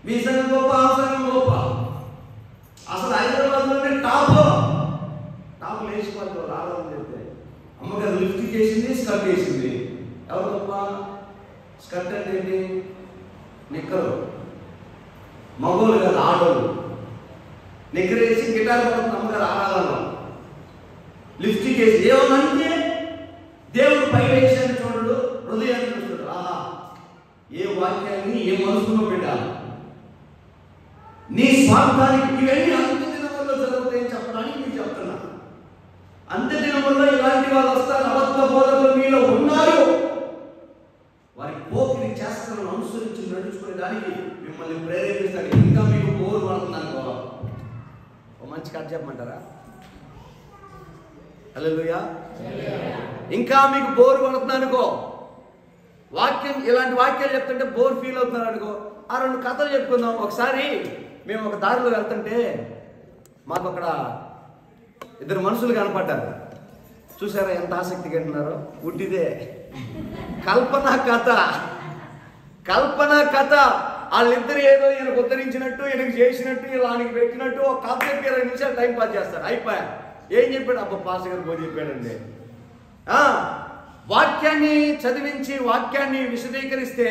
మీ సంఘం గొప్ప, ఆ సంఘం గొప్ప. అసలు హైదరాబాద్లోనే టాప్ లేచిపోతారు. రావాలని చెప్తే అమ్మగారు లిఫ్ట్ చేసింది, స్కర్ట్ వేసింది. ఎవరు గొప్ప? స్కర్ట్ అంటే ఏంటి? నిక్కరు. మగోళ్ళు కాదు, ఆడోళ్ళు. నిక్కరు వేసి గిటార్ పడుతుంది అమ్మగారు ఆడాలను. లిఫ్ట్ చేసి ఏమనంటే దేవుడు పై వేసాన్ని చూడడు, హృదయాన్ని చూస్తాడు. ఆహా, ఏ వాక్యాన్ని ఏ మనసులో పెట్టాలి. నీ స్వార్థానికి ఇవన్నీ అంత్య దినముల్లో జరుగుతాయని చెప్పడానికి మీకు చెప్తున్నా. అంత్య దినముల్లో ఇలాంటి వాళ్ళు వస్తారు. అబద్ధ బోధకులు మీలో ఉన్నారు. వారి పోకిరి చేష్టలను అనుసరించి నడుచుకునే దానికి మిమ్మల్ని ప్రేరేపిస్తాడు. ఇంకా మీకు బోరు పడుతుంది అనుకో, ఓ మంచి కథ చెప్పమంటారా? హల్లెలూయా. ఇంకా మీకు బోరు పడుతుంది అనుకో, వాక్యం ఇలాంటి వాక్యాలు చెప్తుంటే బోర్ ఫీల్ అవుతున్నారు అనుకో, ఆ 2 కథలు చెప్పుకుందాం. ఒకసారి మేము ఒక దారిలో వెళ్తుంటే మాకు అక్కడ 2 మనుషులు కనపడ్డారు. చూసారా ఎంత ఆసక్తిగా అంటున్నారో? ఉట్టిదే కల్పన కథ. వాళ్ళిద్దరు ఏదో ఈయనకు ఉద్ధరించినట్టు, ఈయనకు చేసినట్టు, వీళ్ళకి పెట్టినట్టు ఒక కథ చెప్పి 20 నిమిషాలు టైం పాస్ చేస్తారు. అయిపోయా. ఏం చెప్పాడు? అబ్బా పాస్టర్ గారు పోయి చెప్పాడండి. వాక్యాన్ని చదివించి వాక్యాన్ని విశదీకరిస్తే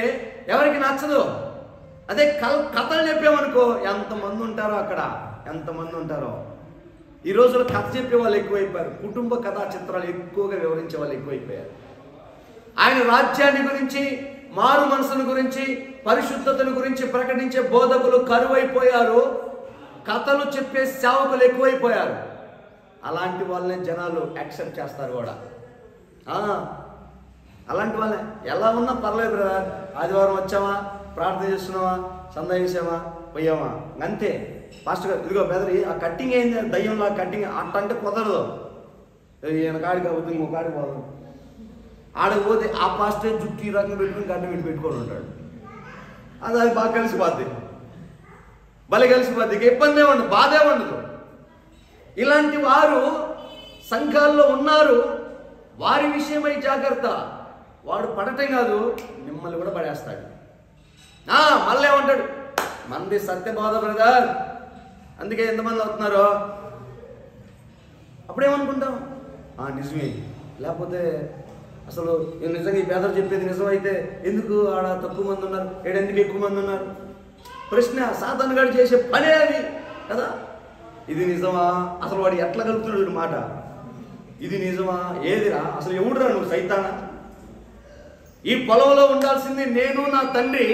ఎవరికి నచ్చదు. అదే కథలు చెప్పామనుకో ఎంతమంది ఉంటారో అక్కడ, ఎంతమంది ఉంటారో. ఈ రోజుల్లో కథ చెప్పే వాళ్ళు ఎక్కువైపోయారు. కుటుంబ కథా చిత్రాలు ఎక్కువగా వివరించే వాళ్ళు ఎక్కువైపోయారు. ఆయన రాజ్యాన్ని గురించి, మారు మనసుల గురించి, పరిశుద్ధతను గురించి ప్రకటించే బోధకులు కరువైపోయారు. కథలు చెప్పే సేవకులు ఎక్కువైపోయారు. అలాంటి వాళ్ళని జనాలు యాక్సెప్ట్ చేస్తారు కూడా. అలాంటి వాళ్ళే ఎలా ఉన్నా పర్లేదు బ్రదర్, ఆదివారం వచ్చామా, ప్రార్థన చేస్తున్నావా, సందా చేసామా, పోయామా, అంతే. పాస్టర్ గారు ఇదిగో బెదరి ఆ కట్టింగ్ అయింది, దయ్యంలో కట్టింగ్ అట్టంటే కుదరదు. ఈయన కాడికి అవుతుంది, ఇంకో కాడికి పోదాం. ఆడకపోతే ఆ పాస్టర్ జుట్టు ఈ రకంగా పెట్టుకుని గడ్డ వీటి పెట్టుకొని ఉంటాడు. అది బాగా కలిసిపోద్ది, భలే కలిసిపోద్ది. ఇక ఇబ్బంది ఉండదు, బాధే ఉండదు. ఇలాంటి వారు సంఘాల్లో ఉన్నారు. వారి విషయమై జాగ్రత్త. వాడు పడటం కాదు, మిమ్మల్ని కూడా పడేస్తాడు. మళ్ళీ ఏమంటాడు? మంది సత్యబోధ బ్రదర్, అందుకే ఎంతమంది అవుతున్నారో. అప్పుడేమనుకుంటాం? నిజమే. లేకపోతే అసలు నిజంగా ఈ పేదలు చెప్పేది నిజమైతే ఎందుకు ఆడ తక్కువ మంది ఉన్నారు, ఎందుకు ఎక్కువ మంది ఉన్నారు? ప్రశ్న. సాతాను గారు చేసే పనే అది కదా. ఇది నిజమా? అసలు వాడు ఎట్లా కలుపుతున్నాడు మాట? ఇది నిజమా? ఏదిరా? అసలు ఎవడురా నువ్వు? సైతానా? ఈ పొలంలో ఉండాల్సింది నేను, నా తండ్రి,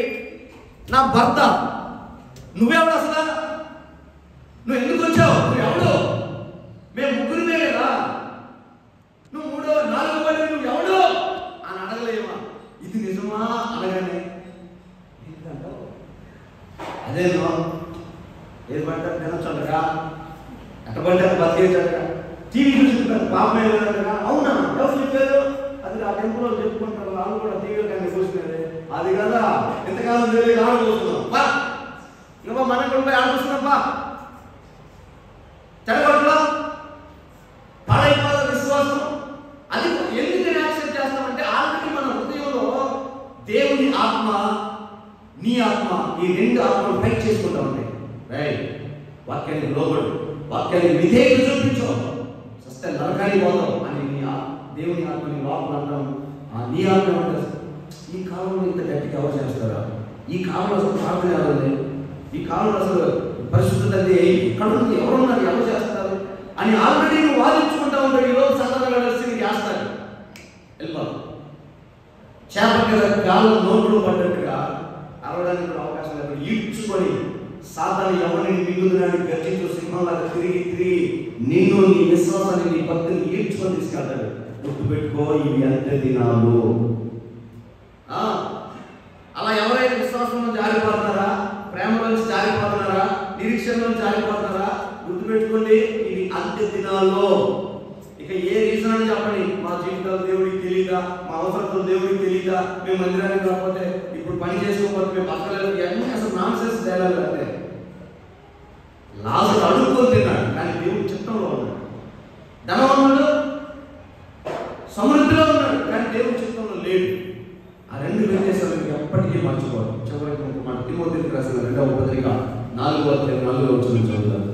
నా భర్త. నువ్వెవడు అసలు? నువ్వు ఎందుకు వచ్చావు? నువ్వు ఎవడు? మేము ముగ్గురిమే కదా. నువ్వు 3వ 4వ పని నువ్వు ఎవడు అని అడగలేమా? ఇది నిజమా అనగానే అదేనో ఏది పడతారు తినొచ్చంటగా, ఎక్కడ పడతారు బతికేచ్చంటగా, టీవీ చూసుకుంటారు పాపం ఏదంటగా. అవునా? ఎవరు చెప్పారు? అది ఆ టెంపుల్లో చెప్పుకుంటారు. వాళ్ళు కూడా టీవీలో కానీ చూసుకునేది అది కదా. ఎంతకాలం తెలియదు ఆడబోతున్నాం. ఇంకా మనం కూడా పోయి ఆడబోతున్నాంపా. తెరగొట్టలో పాడైపోదా విశ్వాసం. అది ఎందుకు యాక్సెప్ట్ చేస్తామంటే ఆల్రెడీ మన హృదయంలో దేవుని ఆత్మ, నీ ఆత్మ, ఈ 2 ఆత్మలు ఫైట్ చేసుకుంటా ఉంటాయి. రైట్. వాక్యాన్ని లోబడు, వాక్యాన్ని విధేయత చూపించు, సస్తే నరకానికి పోతాం అని దేవుని ఆత్మని లోపల అంటాం. నీ ఆత్మ ఉంటుంది. ఈ కాలంలో ఇంత గట్టిగా ఎవరు చేస్తారా? ఈ కాలంలో అసలు ప్రార్థన ఎవరు? ఈ కాలంలో అసలు పరిశుద్ధత ఇక్కడ ఉంది, ఎవరున్నారు, ఎవరు చేస్తారు అని ఆల్రెడీ నువ్వు వాదించుకుంటా ఉంటాడు. ఈరోజు సందర్భంగా కలిసి నీకు వేస్తాడు. వెళ్ళిపోతాం. చేప కదా గాల్లో నోట్లో పడ్డట్టుగా అరవడానికి కూడా అవకాశం లేదు. ఈడ్చుకొని సాతాను ఎవరిని మిగులుదని గర్జించు సింహంలాగా తిరిగి నిన్ను, నీ విశ్వాసాన్ని, నీ భక్తిని ఈడ్చుకొని తీసుకెళ్తాడు. గుర్తుపెట్టుకో, ఇవి అంత్య దినాలు. అలా ఎవరైతే విశ్వాసంలో జారిపోతున్నారా, ప్రేమలో జారిపోతున్నారా, నిరీక్షణలో జారిపోతున్నారా, గుర్తుపెట్టుకోండి, ఇవి అంత్య దినాల్లో. ఇక ఏ రీజన్ అని చెప్పండి, మా జీవితాలు దేవుడికి తెలియదా, మా అవసరాలు దేవుడికి తెలియదా, మేము మందిరానికి రాకపోతే, ఇప్పుడు పని చేసుకోకపోతే మేము బతకలేదు, ఇవన్నీ అసలు నాన్సెన్స్ డైలాగ్. అంటే లాజరు అడుక్కొని తిన్నాడు, కానీ దేవుడి చిత్తంలో ఉన్నాడు. ధనవంతుడు సమృద్ధిలో ఉన్నాడు, కానీ దేవుడి చిత్తంలో లేడు. ఆ 2 వ్యత్యాసాలు ఎప్పటికీ మర్చిపోవాలి. చివరికి మన తిమోతికి రాసిన 2వ పత్రిక 4వ అధ్యాయం 4వ వచనం చదువుతారు.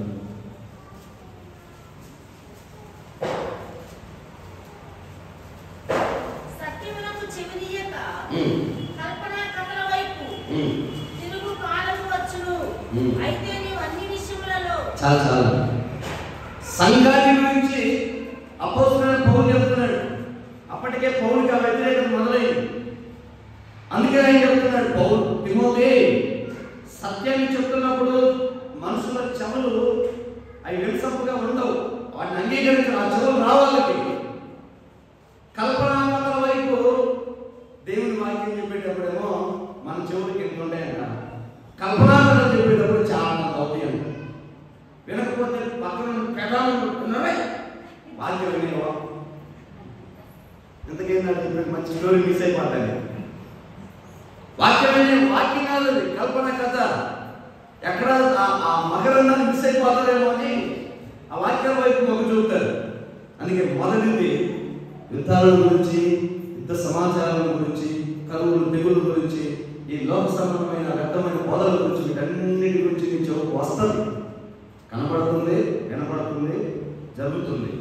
సత్యమునకు చెవినీయక కల్పనా కథల వైపు తిరుగు కాలము వచ్చును. అయితే నీవు అన్ని విషయములలో చాలా సంఘాన్ని గురించి అపోస్తలుడైన పౌలు చెప్తున్నాడు. అప్పటికే పౌలుకి ఆ వ్యతిరేకత మొదలైంది. అందుకే ఆయన చెప్తున్నాడు, పౌలు తిమోతి సత్యాన్ని చెప్తున్నప్పుడు మనుషుల చెవులు అవి వెలుసంపుగా ఉండవు, వాటిని అంగీకరించిన ఆ చెవులు రావాలకి. కల్పనాకథల వైపు దేవుని వాక్యం చెప్పేటప్పుడేమో మన చెవులకి ఎంత ఉంటాయంట, కల్పనాకథలు చెప్పేటప్పుడు చాలా అవుతాయి అంట. వినకపోతే పక్కన పెదాలనుకుంటున్నాడే వాక్యం వినేవా, ఇంతకేందంటే మంచి స్టోరీ మిస్ అయిపోతాయి. వాక్యం కాదు, కల్పన కథ. ఎక్కడ ఆ మగరన్నాన్ని మిస్ అయిపోతారేమో అని ఆ వాక్యం వైపు మొగ్గు చూపుతారు. అందుకే మొదటిది యుద్ధాల గురించి, యుద్ధ సమాచారాల గురించి, కరువులు, తెగుల గురించి, ఈ లోక సంబంధమైన వ్యర్థమైన బోధల గురించి, వీటన్నిటి గురించి నీ చెవుకు వస్తుంది, కనపడుతుంది, వినపడుతుంది, జరుగుతుంది.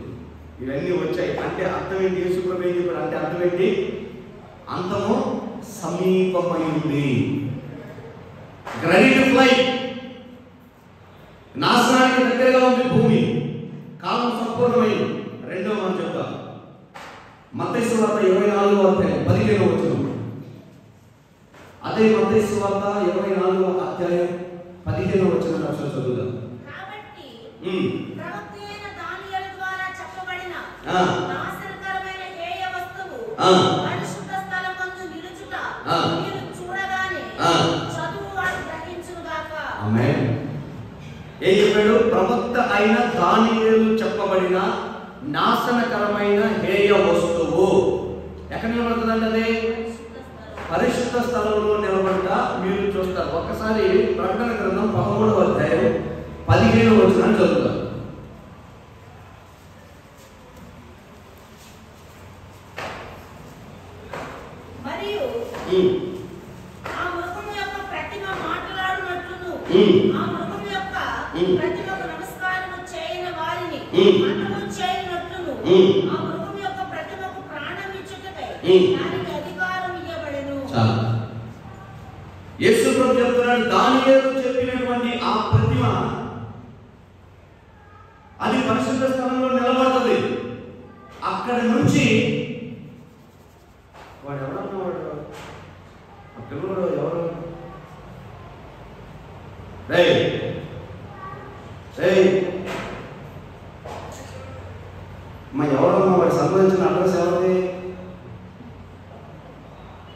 ఇవన్నీ వచ్చాయి అంటే అర్థం ఏంటి? యేసు ప్రభు ఏం చెప్పాడు అంటే అర్థం ఏంటి? అంతము సమీపమైంది. Ready to fly. నాశనానికి దగ్గరగా ఉంది భూమి. కాలం సంపూర్ణమైంది. రెండో మనం చెప్తాం. మత్తయి సువార్త 24వ అధ్యాయం 15వ వచనం. అదే మత్తయి సువార్త 24వ అధ్యాయం 15వ వచనం అక్షరం చదువుదాం. కాబట్టి ప్రవక్త అయిన దానియేలు ద్వారా చెప్పబడిన నాశనకరమైన హేయ వస్తువు పరిశుద్ధ స్థలమందు నిలుచుట మీరు చూడగానే చదువువాడు గ్రహించును గాక. ఆమేన్. ఏం చెప్పాడు? ప్రవక్త అయిన దానియేలు చెప్పబడిన నాశనకరమైన హేయ వస్తువు ఎక్కడ నిలబడుతుందండి? అదే పరిశుద్ధ స్థలంలో నిలబడ్డ మీరు చూస్తారు. ఒక్కసారి ప్రకటన గ్రంథం 13వ అధ్యాయం 15వ వచనం చదువుతారు. మరియు ఆ మృగము యొక్క ప్రతిమ మాట్లాడునట్లును ఆ మృగము యొక్క ప్రతిమకు నమస్కారము చేయని వారిని అన్నము చేయనట్లును ఆ మృగము యొక్క ప్రతిమకు ప్రాణం ఇచ్చుటకై దానికి అధికారం ఇవ్వబడెను. యేసు ప్రభు చెప్తున్నాడు, దానియేలు చెప్పినటువంటి ఆ ప్రతిమ అది పరిశుద్ధ స్థలంలో నిలబడుతుంది. అక్కడి నుంచి వాడు ఎవడన్నవాడు? ఆ పిల్లడు ఎవరు? మా ఎవరమ్మా? వాడు సంబంధించిన అడ్రస్ ఎవరిది?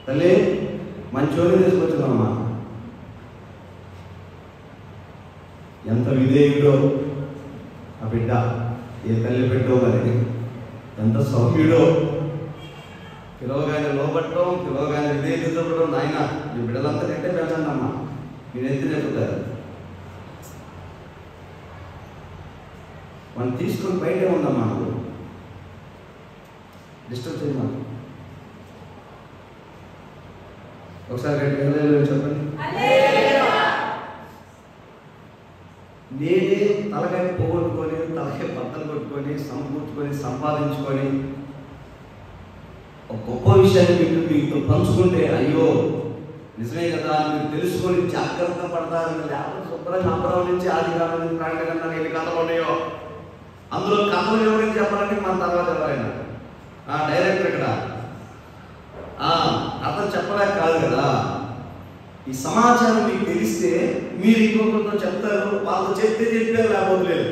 తల్లి మంచోని తీసుకొచ్చిందమ్మా. ఎంత విధేయుడో ఆ బిడ్డ, ఏ తల్లి బిడ్డో మరి, ఎంత సౌమ్యుడో. పిలవగానే లోపట్టడం, పిలవగానే విధేయుడడం. నాయన మీ బిడ్డలంతా తింటే పెంచండి అమ్మా, మీరు ఎత్తి నెప్పుతారు. మనం తీసుకొని బయటే ఉందమ్మా, నువ్వు డిస్టర్బ్ చేయమా. ఒకసారి గట్టిగా చెప్పండి. నేనే తలకాయ పోగొట్టుకొని, తలకాయ బట్టలు కొట్టుకొని, సమకూర్చుకొని, సంపాదించుకొని ఒక గొప్ప విషయాన్ని మీతో పంచుకుంటే అయ్యో నిజమే కదా అని మీరు తెలుసుకొని జాగ్రత్త పడతారు. లేకపోతే శుభ్రంగా అమరావతి నుంచి ఆదికాలం నుంచి ప్రకటన గ్రంథాలు ఎన్ని కథలు ఉన్నాయో అందులో కథలు ఎవరైనా చెప్పాలంటే మన తర్వాత ఎవరైనా డైరెక్టర్ ఇక్కడ కథ చెప్పలేక కాదు కదా. ఈ సమాచారం మీకు తెలిస్తే మీరు ఇంకొకరితో చెప్తారు, వాళ్ళు చెప్తే చెప్పారు, లేకపోతే లేదు.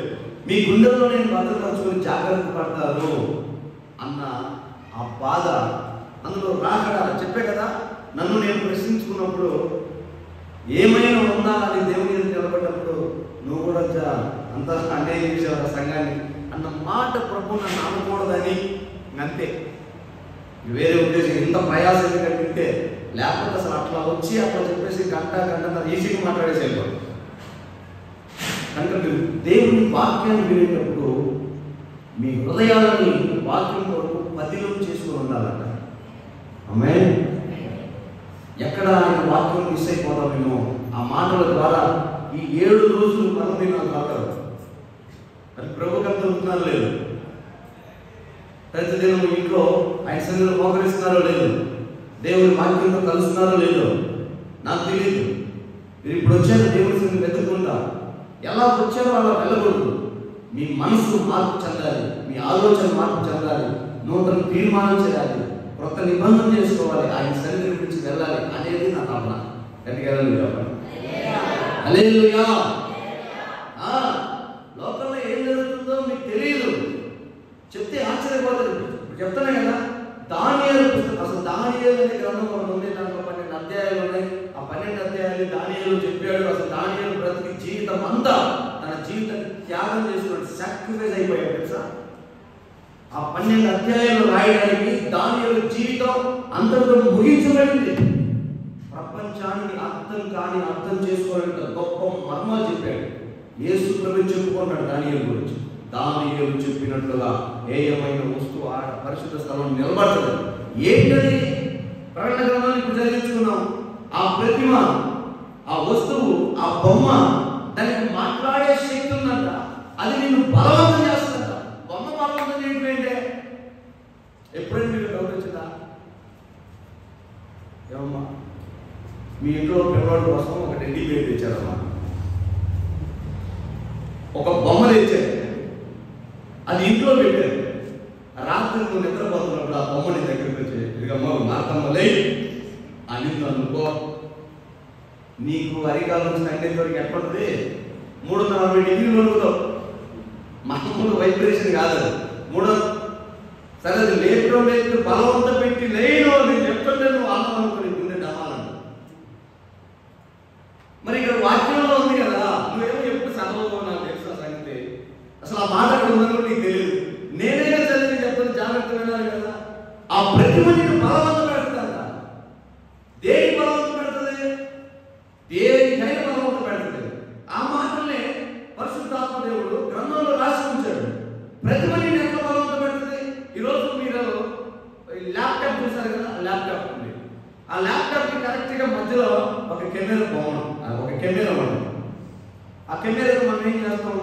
మీ గుండెల్లో నేను భద్రపరచుకొని జాగ్రత్త పడతారు అన్న ఆ బాధ అందులో రాకడా. చెప్పే కదా, నన్ను నేను ప్రశ్నించుకున్నప్పుడు ఏమైనా ఉందా అని దేవుని ఎదురు నిలబడ్డప్పుడు నువ్వు కూడా అంత అంటే చేసేవారు సంఘాన్ని అన్న మాట ప్రభు నన్ను అనకూడదని అంతే. వేరే ఉద్దేశం ఇంత ప్రయాసం ఎందుకంటే లేకపోతే అసలు అట్లా వచ్చి అట్లా చెప్పేసి గంట ఈజీగా మాట్లాడేసి వెళ్ళిపోదు. కనుక మీరు దేవుని వాక్యాన్ని వినేటప్పుడు మీ హృదయాలని వాక్యం కొరకు పదిలం చేసుకుని ఉండాలంట. ఆమేన్. ఎక్కడ ఆయన వాక్యం మిస్ అయిపోతామేమో ఆ మాటల ద్వారా ఈ 7 రోజులు మనం నాకు కాదు. అది ప్రభుకి అర్థమవుతున్నారో లేదు, ప్రతిదినం ఇంట్లో ఆయన సన్నిధిలో మోకరిస్తున్నారో లేదు, దేవుని వాక్యంతో కలుస్తున్నారో లేదో నాకు తెలియదు. మీరు ఇప్పుడు వచ్చారు దేవుని సన్నిధిని వెతుక్కుంటా. ఎలా వచ్చారో అలా వెళ్ళకూడదు. మీ మనసు మార్పు చెందాలి, మీ ఆలోచన మార్పు చెందాలి, నూతన తీర్మానం చేయాలి, కొత్త నిబంధన చేసుకోవాలి, ఆయన సన్నిధి గురించి వెళ్ళాలి అనేది నా తపన. గట్టిగా చెప్పండి హల్లెలూయా. లోకంలో ఏం జరుగుతుందో మీకు తెలియదు, చెప్తే ఆశ్చర్యపోతుంది. ఇప్పుడు చెప్తానే కదా, దానియేలు పుస్తకం. అసలు దానియేలు అనే గ్రంథం ఒకటి ఉంది, దాంట్లో 12 అధ్యాయాలు ఉన్నాయి. ఆ 12 అధ్యాయాలు దానియేలు చెప్పాడు. అసలు దానియేలు బ్రతికి జీవితం అంతా తన జీవితాన్ని త్యాగం చేసుకున్నాడు, సాక్రిఫైస్ అయిపోయాడు తెలుసా. ఆ 12 అధ్యాయాలు రాయడానికి దానియేలు జీవితం అంతటితో ముగించబడింది. ప్రపంచానికి అర్థం చేసుకోవాలంటే గొప్ప మర్మాలు చెప్పాడు. యేసు ప్రభువు చెప్పుకున్నాడు దానియేలు గురించి. దానియేలు చెప్పినట్లుగా హేయమైన వస్తువు ఆ పరిశుద్ధ స్థలం నిలబడుతుంది. ఏంటది? ప్రకటన గ్రంథాన్ని ఇప్పుడు చదివించుకున్నాం. ఆ ప్రతిమ, ఆ వస్తువు, ఆ బొమ్మ, దానికి మాట్లాడే శక్తి ఉందంట. అది నిన్ను బలవంతం చేస్తుందంట. బొమ్మ బలవంతం చేయడం ఏంటే? ఎప్పుడైనా మీకు డౌట్ వచ్చిందా? ఏమమ్మా, మీ ఇంట్లో పిల్లవాడి కోసం ఒక టెడ్డీ బేర్ తెచ్చారమ్మా, ఒక బొమ్మ తెచ్చారు, అది ఇంట్లో పెట్టారు. రాత్రి నువ్వు నిద్రపోతున్నప్పుడు ఆ బొమ్మని దగ్గరికి వచ్చి ఇదిగమ్మా మార్తమ్మ లే అని అనుకో, నీకు అరికాల నుంచి అన్నింటి వరకు ఎట్లుంటుంది? 360 డిగ్రీలు వణుకుతావు. మామూలు వైబ్రేషన్ కాదు అది. సరే అది లేపడం లేదు, బలవంతం పెట్టి లేను నేను చెప్తుంటే నువ్వు ఆనందం అనుకుని గుండె డమాలను. మరి ఇక్కడ వాక్యంలో ఉంది కదా, నువ్వేమో ఎప్పుడు చదవవు, నాకు తెలుసు సంగతి. అసలు ఆ మాట అక్కడ ఉందని కూడా నీకు తెలియదు. నేనే చదివి చెప్తాను, జాగ్రత్త వినాలి కదా. ఆ ప్రతిమ నేను బలవంతం పెడతాను. దేనికి బలవంతం పెడుతుంది? దేనికైనా బలవంతం పెడుతుంది. ఆ మాటలనే పరిశుద్ధాత్మ దేవుడు గ్రంథంలో రాసి ఉంచాడు. ప్రతిమ నేను ఎంత బలవంతం పెడుతుంది? ఈరోజు మీరు ల్యాప్టాప్ చూసారు కదా, ల్యాప్టాప్ ఉంది. ఆ ల్యాప్టాప్కి కరెక్ట్గా మధ్యలో ఒక కెమెరా బాగుంది, ఒక కెమెరా ఉంటుంది. ఆ కెమెరాతో మనం ఏం చేస్తాం?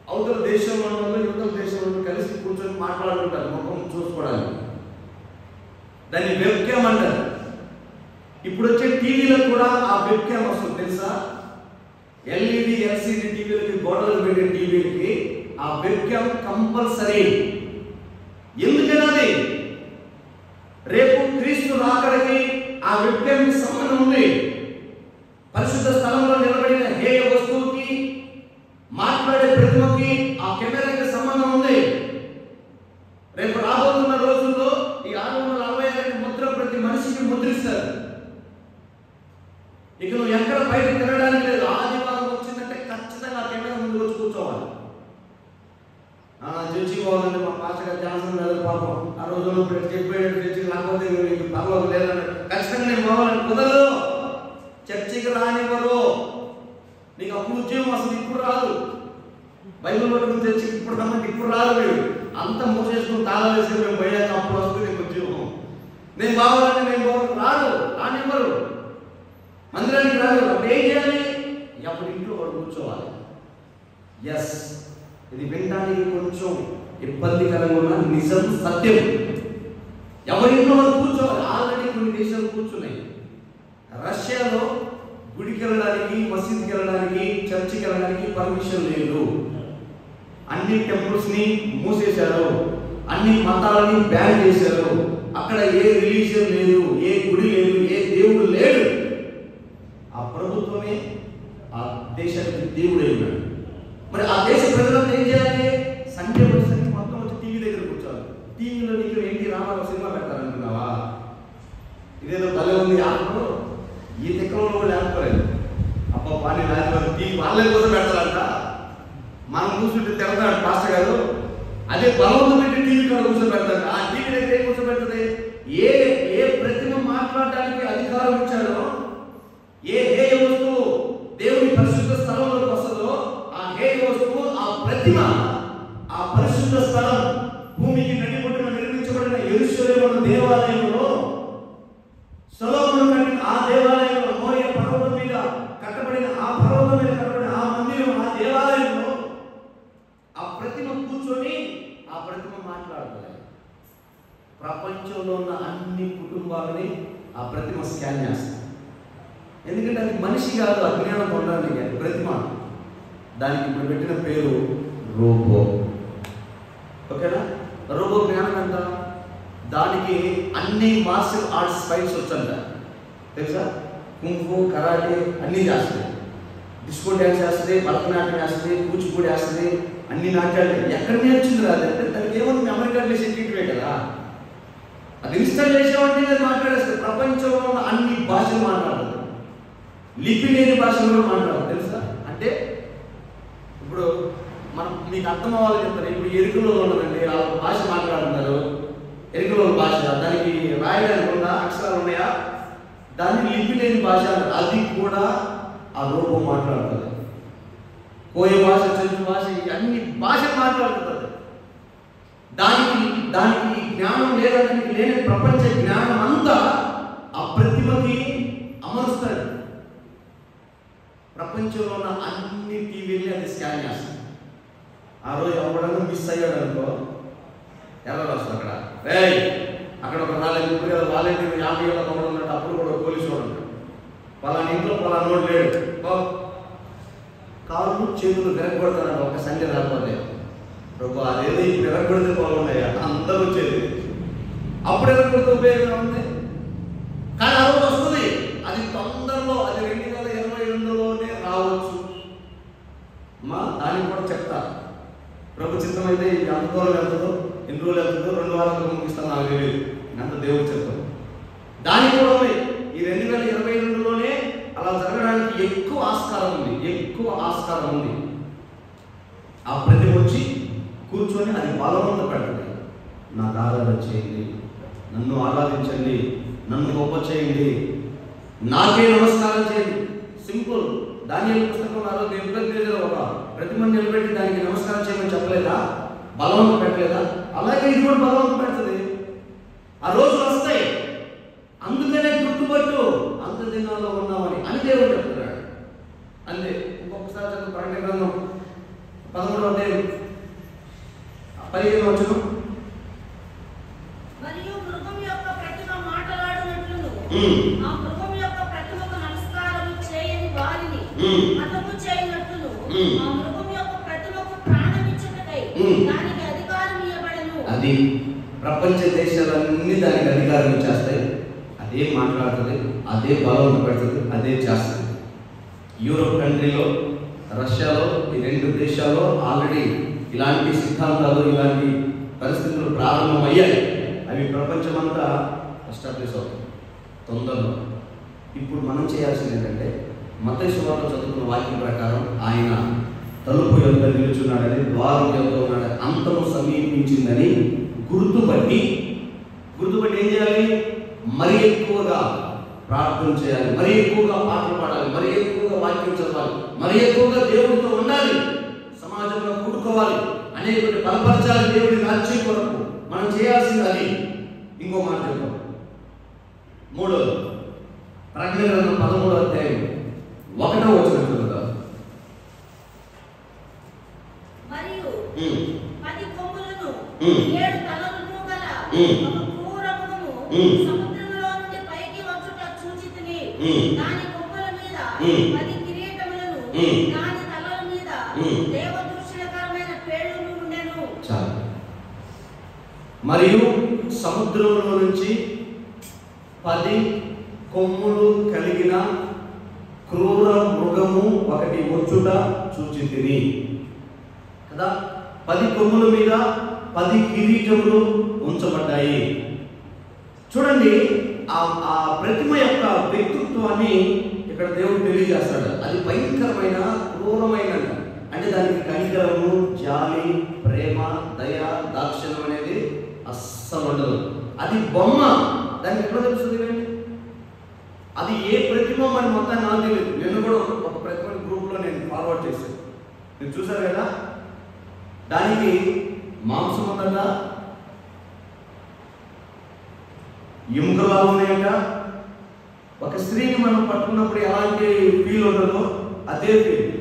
అవతల దేశంలో ఉన్న యువతల దేశంలో కలిసి కూర్చొని మాట్లాడుకుంటారు, ముఖం చూసుకోవడానికి. దాన్ని వెబ్ క్యామ్ అంటారు. ఇప్పుడు వచ్చే టీవీలకు కూడా ఆ వెబ్ క్యామ్ వస్తుంది తెలుసా? ఎల్ఈడి ఎల్సిడి టీవీలకి, గోడలకు పెట్టే టీవీలకి ఆ వెబ్ క్యామ్ కంపల్సరీ. ఎందుకన్నది? రేపు క్రీస్తు రాకడికి ఆ వెబ్ క్యామ్కి సంబంధం ఉంది. పరిశుద్ధ స్థలంలో నిలబడిన హేయ వస్తువుకి, మాట్లాడే ప్రతిమకి ఆ కెమెరాకి సంబంధం ఉంది. రేపు రాబోతున్న రోజుల్లో ఈ 666 ముద్ర ప్రతి మనిషికి ముద్రిస్తారు. ఇక నువ్వు ఎక్కడ బయట తిరగడానికి లేదు. ఆదివారం వచ్చిందంటే ఖచ్చితంగా కెమెరా ముందు వచ్చి కూర్చోవాలి. చర్చి పోవాలంటే మా పాస్టర్ గారు ఛాన్సల్ లేదు పాపం, ఆ రోజుల్లో చెప్పేటట్టు చర్చికి రాకపోతే మీకు పర్వాలేదు లేదంటే ఖచ్చితంగా నేను పోవాలని కుదరదు. చర్చికి రానివ్వరు. నీకు అప్పుడు ఉద్యోగం అసలు ఇప్పుడు రాదు. బైబిల్ పట్టుకుని చర్చికి ఇప్పుడు రమ్మంటే ఇప్పుడు రాదు. మీరు అంతా మూసేసుకుని తాళాలు వేసుకుని మేము పోయాక అప్పుడు వస్తుంది నీకు ఉద్యోగం. నేను బావాలంటే నేను పోవాలి, రాడు, రానివ్వరు. మందిరానికి రాదు. అప్పుడు ఏం చేయాలి? అప్పుడు ఇంట్లో వాడు కూర్చోవాలి. ఎస్, ఇది వినడానికి కొంచెం ఇబ్బందికరంగా ఉన్న నిజం, సత్యం. ఎవరింట్లో వాళ్ళు కూర్చోవాలి. ఆల్రెడీ కొన్ని దేశాలు కూర్చున్నాయి. రష్యాలో గుడికి వెళ్ళడానికి, మసీద్కి వెళ్ళడానికి, చర్చికి వెళ్ళడానికి పర్మిషన్ లేదు. అన్ని టెంపుల్స్ ని మూసేశారు, అన్ని మతాలని బ్యాన్ చేశారు. అక్కడ ఏ రిలీజియన్ లేదు, ఏ గుడి లేదు, ఏ దేవుడు లేడు. ఆ ప్రభుత్వమే ఆ దేశానికి దేవుడు అయినాడు. మరి ఆ దేశ ప్రజలంతా ఏం చేయాలి? సండే వచ్చేసరికి మొత్తం వచ్చి టీవీ దగ్గర కూర్చోవాలి. టీవీలో నీకు ఏంటి రామారావు సినిమా పెడతారనుకున్నావా? ఇదేదో భలే ఉంది ఆటలో. ఈ తిక్కలో కూడా లేకపోలేదు. అబ్బా వాడిని రాజు టీవీ వాళ్ళ కోసం పెడతారంట. మనం కూర్చుంటే తిడతాడు పాస్టర్ గారు. అదే బలవంతం పెట్టి టీవీ కాడ కూర్చొని పెడతాడు. ఆ టీవీ దగ్గర ఏం కూర్చోబెడుతుంది? ఏ ప్రతిమ మాట్లాడడానికి అధికారం ఇచ్చారో, ఏ హేయ వస్తువు దేవుని పరిశుద్ధ స్థలంలోకి వస్తుందో ఆ హేయ వస్తువు, ఆ ప్రతిమ, ఆ పరిశుద్ధ స్థలం భూమికి నడిబొట్టున నిర్మించబడిన యెరూషలేము దేవాలయంలో, సొలొమోను కట్టిన ఆ దేవాలయంలో, మోరియా పర్వతం మీద కట్టబడిన ఆ పర్వతం మీద కట్టబడిన ఆ మందిరం, ఆ దేవాలయంలో ఆ ప్రతిమ కూర్చొని ఆ ప్రతిమ మాట్లాడుతుంది. ప్రపంచంలో ఉన్న అన్ని కుటుంబాలని ఆ ప్రతిమ స్కాన్ చేస్తుంది. ఎందుకంటే అది మనిషి కాదు, అజ్ఞానం పొందడానికి అది ప్రతిమ. దానికి ఇప్పుడు పెట్టిన పేరు రోబో. ఓకేనా? రోబో జ్ఞానం ఎంత? దానికి అన్ని మార్షల్ ఆర్ట్స్ ఫైట్స్ వచ్చంట తెలుసా? కుంఫు, కరాటే అన్నీ చేస్తుంది. డిస్కో డ్యాన్స్ చేస్తుంది, భరతనాట్యం చేస్తుంది, కూచిపూడి వేస్తుంది, అన్ని నాట్యాలు. ఎక్కడ నేర్చుంది రాదంటే దానికి ఏముంది? అమెరికా చేసే ట్రీట్మెంట్ కదా. అది ఇన్స్టాల్ చేసేవాడిని అది మాట్లాడేస్తుంది. ప్రపంచంలో ఉన్న అన్ని భాషలు మాట్లాడుతుంది. లిపి లేని భాషలు కూడా మాట్లాడదు తెలుసా? అంటే ఇప్పుడు మనం మీకు అర్థం అవ్వాలి చెప్తారు. ఇప్పుడు ఎరుకలో ఉన్నదండి, ఆ భాష మాట్లాడుతున్నారు. ఎరుకలో భాష, దానికి రాయడానికి ఉన్న అక్షరాలు ఉన్నాయా? దాన్ని లిపి లేని భాష, అది కూడా ఆ రూపం మాట్లాడుతుంది. కోయ భాష, చెంచు భాష, అన్ని భాష మాట్లాడుతుంది. దానికి జ్ఞానం లేదని లేని ప్రపంచ జ్ఞానం అంతా ఆ ప్రతిమకి అమరుస్తాడు. ప్రపంచంలో ఉన్న అన్ని టీవీని అది స్కాన్ చేస్తాడు. ఆ రోజు ఎవడన్నా మిస్ అయ్యాడు అనుకో, ఎలా వస్తుంది అక్కడ ఒక రాలేదు. ఇప్పుడు కదా వాళ్ళేంటి 50 ఏళ్ళ తమ్ముడు ఉన్నట్టు అప్పుడు కూడా పోలీసు వాడు ఉంటాడు. పలానా ఇంట్లో పలానా నోడు లేడు, కాళ్ళు చేతులు విరగొడతాడు ఒక సండే రాకపోతే. ప్రభు అదేదో ఇప్పుడు విరగొడితే బాగున్నాయి అందరూ వచ్చేది. అప్పుడు విరగొడితే ఉపయోగం ఉంది. కానీ ఆ రోజు వస్తుంది, అది తొందరలో, అది 2022లోనే రావచ్చు. దానికి కూడా చెప్తా, ప్రభు చిత్తం అయితే ఎంత దూరం వెళ్తుందో, ఎన్ని రోజులు వెళ్తుందో, 2 వారాలకు ముగిస్తాను నాకు తెలియదు, అంత దేవుడు చెప్తాను. దానికి కూడా ఉంది. ఈ 2022లోనే అలా జరగడానికి ఎక్కువ ఆస్కారం ఉంది. ఆ ప్రతిమ వచ్చి కూర్చొని అది బలవంత పెడుతుంది. నాకు ఆరాధన చేయండి, నన్ను ఆరాధించండి, నన్ను గొప్ప చేయండి, నాకే నమస్కారం చేయండి. సింపుల్. దానియేలు పుస్తకం ఆ రోజు ఎప్పుడైతే ఒక ప్రతిమ నిలబెట్టి దానికి నమస్కారం చేయమని చెప్పలేదా? బలవంత పెట్టలేదా? అలాగే ఇది కూడా బలవంత పెడుతుంది. ఆ రోజులు వస్తాయి, అందుకనే గుర్తుపట్టు అంత దినాల్లో ఉన్నామని అని దేవుడు చెప్తున్నాడు. అంతే. ఇంకొకసారి చదువు ప్రకటన గ్రంథం 13వ అధ్యాయం 15వ వచనం. మరియు మృగం యొక్క ప్రతిమ మాట్లాడునట్లును ఆ మృగం యొక్క ప్రతిమకు నమస్కారం చేయని వారిని హతము చేయనట్లును ఆ మృగం యొక్క ప్రతిమకు ప్రాణం ఇచ్చుటకై దానికి అధికారం ఇవ్వబడెను. అది ప్రపంచ దేశాలన్నీ దానికి అధికారం ఇచ్చేస్తాయి. అదే మాట్లాడుతుంది, అదే బలవంత పెడుతుంది, అదే చేస్తుంది. యూరోప్ కంట్రీలో, రష్యాలో, ఈ 2 దేశాల్లో ఆల్రెడీ ఇలాంటి సిద్ధాంతాలు, ఇలాంటి పరిస్థితులు ప్రారంభమయ్యాయి. అవి ప్రపంచమంతా ఎస్టాబ్లిష్ అవుతుంది తొందరలో. ఇప్పుడు మనం చేయాల్సింది ఏంటంటే, మత్తయి సువార్త చదువుకున్న వాక్యం ప్రకారం ఆయన తలుపు యొద్ద నిలుచున్నాడని, ద్వారం యొద్ద ఉన్నాడని, అంతము సమీపించిందని గుర్తుపట్టి ఏం చేయాలి? మరి ఎక్కువగా ప్రార్థన చేయాలి, మరి ఎక్కువగా పాటలు పాడాలి, మరి ఎక్కువగా వాక్యం చదవాలి, మరి ఎక్కువగా దేవుడితో ఉండాలి, సమాజంలో కూడుకోవాలి, అనేక బలపరచాలి దేవుడి రాజ్యం కొరకు. మనం చేయాల్సింది అది. ఇంకో మాట చెప్తాం. 3వ ప్రకటన గ్రంథం 13వ అధ్యాయం 1వ వచనం చదువుతాం. మరియు 10 కొమ్ములను 7 తలలను గల ఒక క్రూర మృగము సముద్రంలో నుండి పైకి వచ్చుట చూచితిని. దాని కొమ్ముల మీద 10 కిరీటములను, దాని తలల మీద దేవదూషణకరమైన పేర్లు ఉండెను. చాలు. మరియు సముద్రంలో నుంచి 10 కొమ్ములు కలిగిన క్రూర మృగము ఒకటి వచ్చుట చూచితిని కదా. 10 కొమ్ముల మీద 10 కిరీటములు ఉంచబడ్డాయి. చూడండి, ఆ ప్రతిమ యొక్క వ్యక్తిత్వాన్ని ఇక్కడ దేవుడు తెలియజేస్తాడు. అది భయంకరమైన, క్రూరమైన, అంటే దానికి కనికరము, జాలి, ప్రేమ, దయ, దాక్షిణ్యం అనేది అస్సలు ఉండదు. అది బొమ్మ. దానికి ఎట్లా తెలుస్తుంది? అది ఏ ప్రతిమ మరి మొత్తం నాకు తెలియదు. నేను కూడా ఒక ప్రతిమ గ్రూప్లో నేను ఫార్వర్డ్ చేశాను, మీరు చూసారు కదా. దానికి మాంసం ఉందట, ఎముకలా ఉన్నాయట. ఒక స్త్రీని మనం పట్టుకున్నప్పుడు ఎలాంటి ఫీల్ ఉంటుందో అదే ఫీల్,